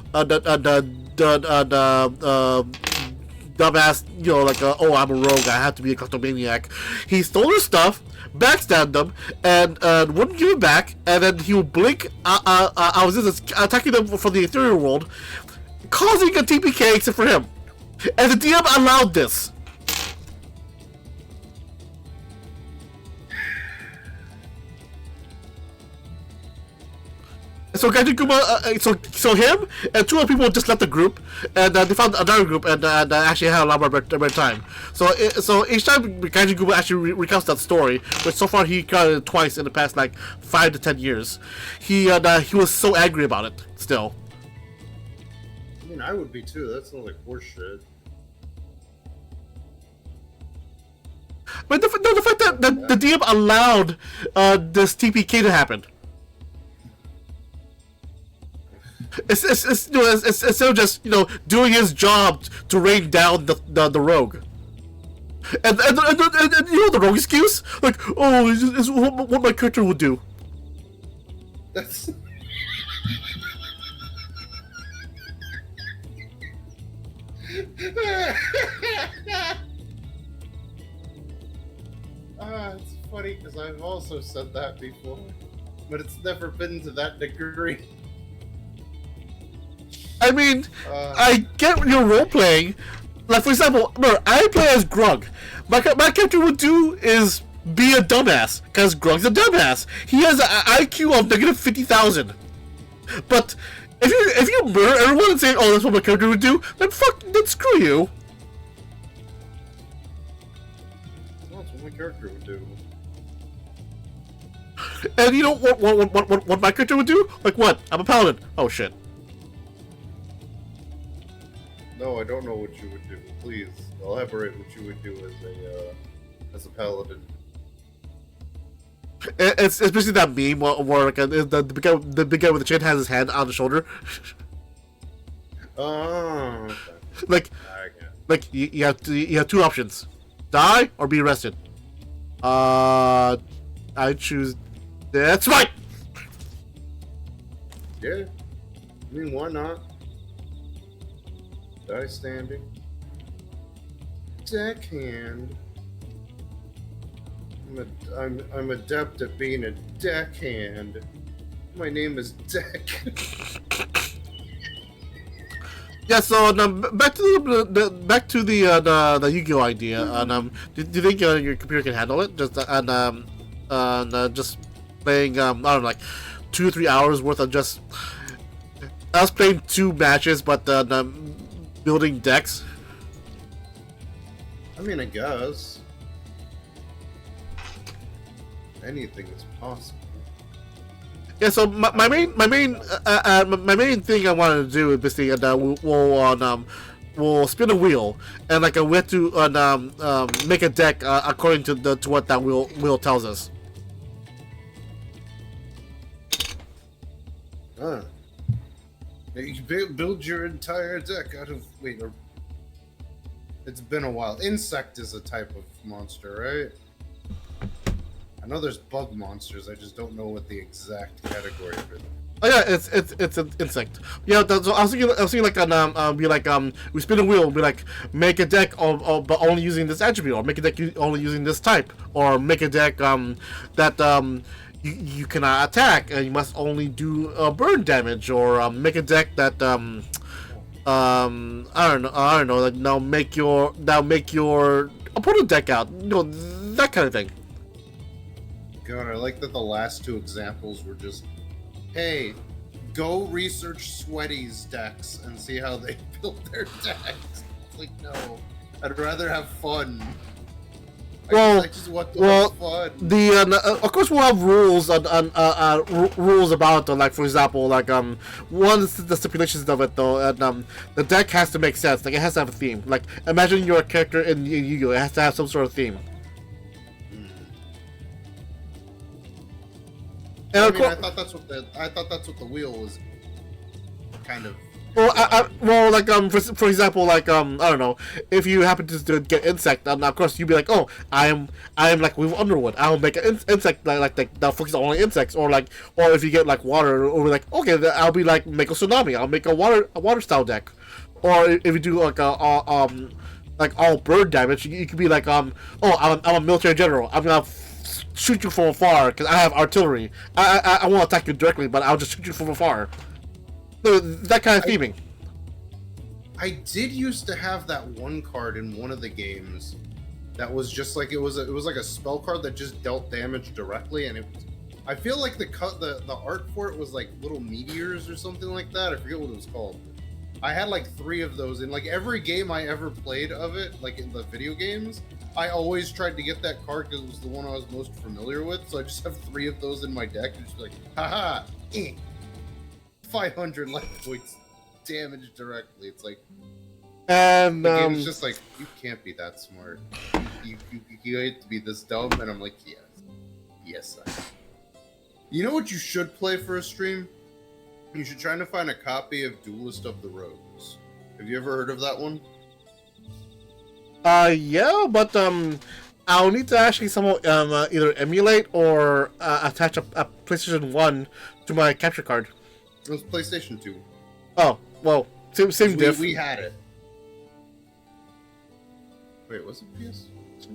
dumbass, like, oh, I'm a rogue, I have to be a kleptomaniac. He stole their stuff, backstabbed them, and wouldn't give it back, and then he would blink out resistance, attacking them from the ethereal world, causing a TPK except for him. And the DM allowed this. So Gaijin Kuma, so him and two other people just left the group, and they found another group, and actually had a lot more better time. So each time Gaijin Kuma actually recounts that story, which so far he got it twice in the past like 5 to 10 years, he was so angry about it still. I mean, I would be too. That sounds like horseshit. But the fact that the DM allowed this TPK to happen. It's still just doing his job to rain down the rogue, and the rogue excuse, like, oh, it's what my character would do. That's it's funny because I've also said that before, but it's never been to that degree. I mean, I get your role playing. Like, for example, remember, I play as Grug. My character would do is be a dumbass, because Grug's a dumbass. He has an IQ of negative 50,000. But if you murder everyone and say, oh, that's what my character would do, then screw you. That's what my character would do. And you know what my character would do? Like what? I'm a paladin. Oh shit. No, I don't know what you would do. Please elaborate what you would do as a paladin. It's basically that meme where like the big guy with the chin has his hand on the shoulder. Oh, okay. Like you have two options: die or be arrested. I choose. That's right. Yeah, I mean, why not? Die standing. Deckhand. I'm adept at being a deckhand. My name is Deck. Yeah. So back to the Yu-Gi-Oh idea. And do you think your computer can handle it? Just just playing I don't know, like 2 or 3 hours worth of just. I was playing 2 matches, but building decks. I mean, I guess anything is possible. Yeah. So my main thing I wanted to do is basically we'll spin a wheel, and like we have to make a deck according to what that wheel tells us. You build your entire deck out of It's been a while. Insect is a type of monster, right? I know there's bug monsters. I just don't know what the exact category of it. Oh yeah, it's an insect. Yeah, so I was thinking like be like we spin a wheel, be like make a deck but only using this attribute, or make a deck only using this type, or make a deck that you cannot attack and you must only do burn damage, or make a deck that I don't know, like now make your opponent deck out, you know, that kind of thing. God, I like that the last two examples were just, hey, go research Sweaty's decks and see how they build their decks. It's like, no, I'd rather have fun. I just want to have fun. Of course we'll have rules rules about like, for example, like one of the stipulations of it though, and the deck has to make sense. Like, it has to have a theme. Like, imagine you're a character in Yu-Gi-Oh! It has to have some sort of theme. And I mean, I thought that's what the wheel was kind of. Well, like for example, like I don't know, if you happen to get insect, of course you'd be like, oh, I am like with Underwood, I'll make an insect like that focuses on insects, or if you get like water, or like, okay, I'll be like, make a tsunami, I'll make a water style deck, or if you do like all bird damage, you could be like oh, I'm a military general, I'm gonna shoot you from afar because I have artillery. I won't attack you directly, but I'll just shoot you from afar. So that kind of theming. I did used to have that one card in one of the games that was just like, it was like a spell card that just dealt damage directly, and I feel like the art for it was like little meteors or something like that. I forget what it was called. I had like 3 of those in like every game I ever played of it, like in the video games. I always tried to get that card because it was the one I was most familiar with, so I just have 3 of those in my deck, and just like, haha, 500 life points damage directly. It's like, and the game is just like, you can't be that smart. You have to be this dumb, and I'm like, yes, I am. You know what you should play for a stream? You should try to find a copy of Duelist of the Rose. Have you ever heard of that one? Yeah, but I'll need to actually somehow either emulate or attach a PlayStation 1 to my capture card. It was PlayStation 2. Oh, well, same diff. We had it. Wait, was it PS2?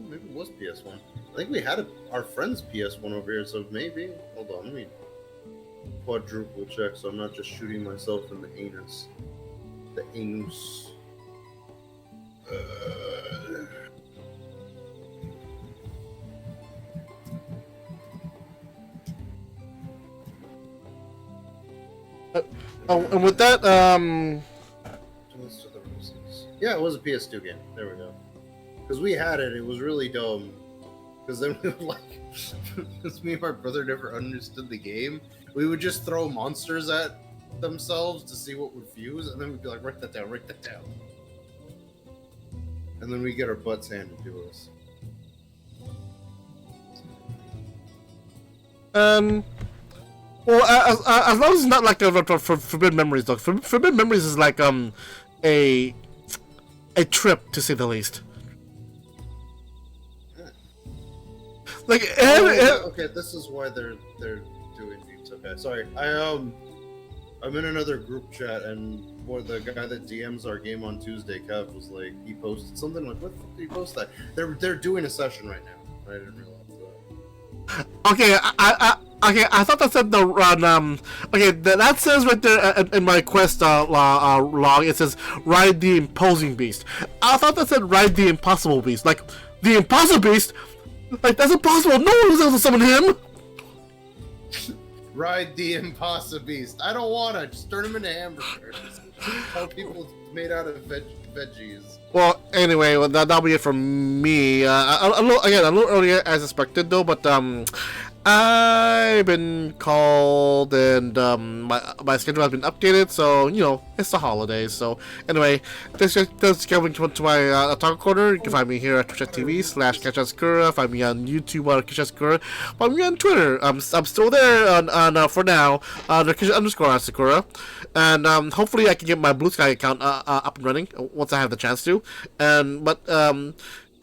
Maybe it was PS1. I think we had our friend's PS1 over here, so maybe. Hold on, let me quadruple check so I'm not just shooting myself in the anus. The anus. And with that, yeah, it was a PS2 game. There we go. Because we had it, it was really dumb. Because then we would because me and my brother never understood the game. We would just throw monsters at themselves to see what would fuse, and then we'd be like, write that down. And then we get our butts handed to us. Well, as long as it's not like for Forbidden Memories, though. Forbidden Memories is like a trip, to say the least. Like, okay, this is why they're doing these. Okay, sorry. I'm in another group chat, and the guy that DMs our game on Tuesday, Kev, was like, he posted something like, what the fuck did he post that? They're doing a session right now. I didn't realize that. Okay, I thought that said the okay, that says right there in my quest log, it says ride the imposing beast. I thought that said ride the impossible beast. Like, the impossible beast? Like, that's impossible. No one was able to summon him. Ride the impossible beast. I don't wanna. Just turn him into hamburgers. Tell people it's made out of veggies. Well, anyway, that'll be it from me. A little earlier as expected, though. But I've been called, and my schedule has been updated, so, you know, it's the holidays. So, anyway, thanks for coming to my Otaku Corner. You can find me here at twitch.tv/KetchUpSakura. Find me on YouTube at KetchUpSakura. Find me on Twitter. I'm still there on for now, _Sakura. And hopefully I can get my Blue Sky account up and running once I have the chance to.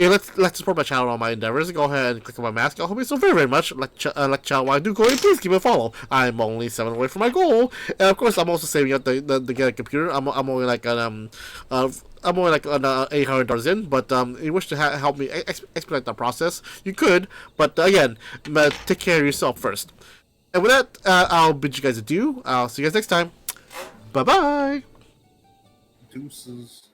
Yeah, let's support my channel on my endeavors. Go ahead and click on my mask. I'll help you so very, very much. Like Chow, do go ahead, please give me a follow. I'm only 7 away from my goal, and of course, I'm also saving up to get a computer. I'm only like an $800 in, but if you wish to help me expedite the process, you could. But again, take care of yourself first. And with that, I'll bid you guys adieu. I'll see you guys next time. Bye bye. Deuces.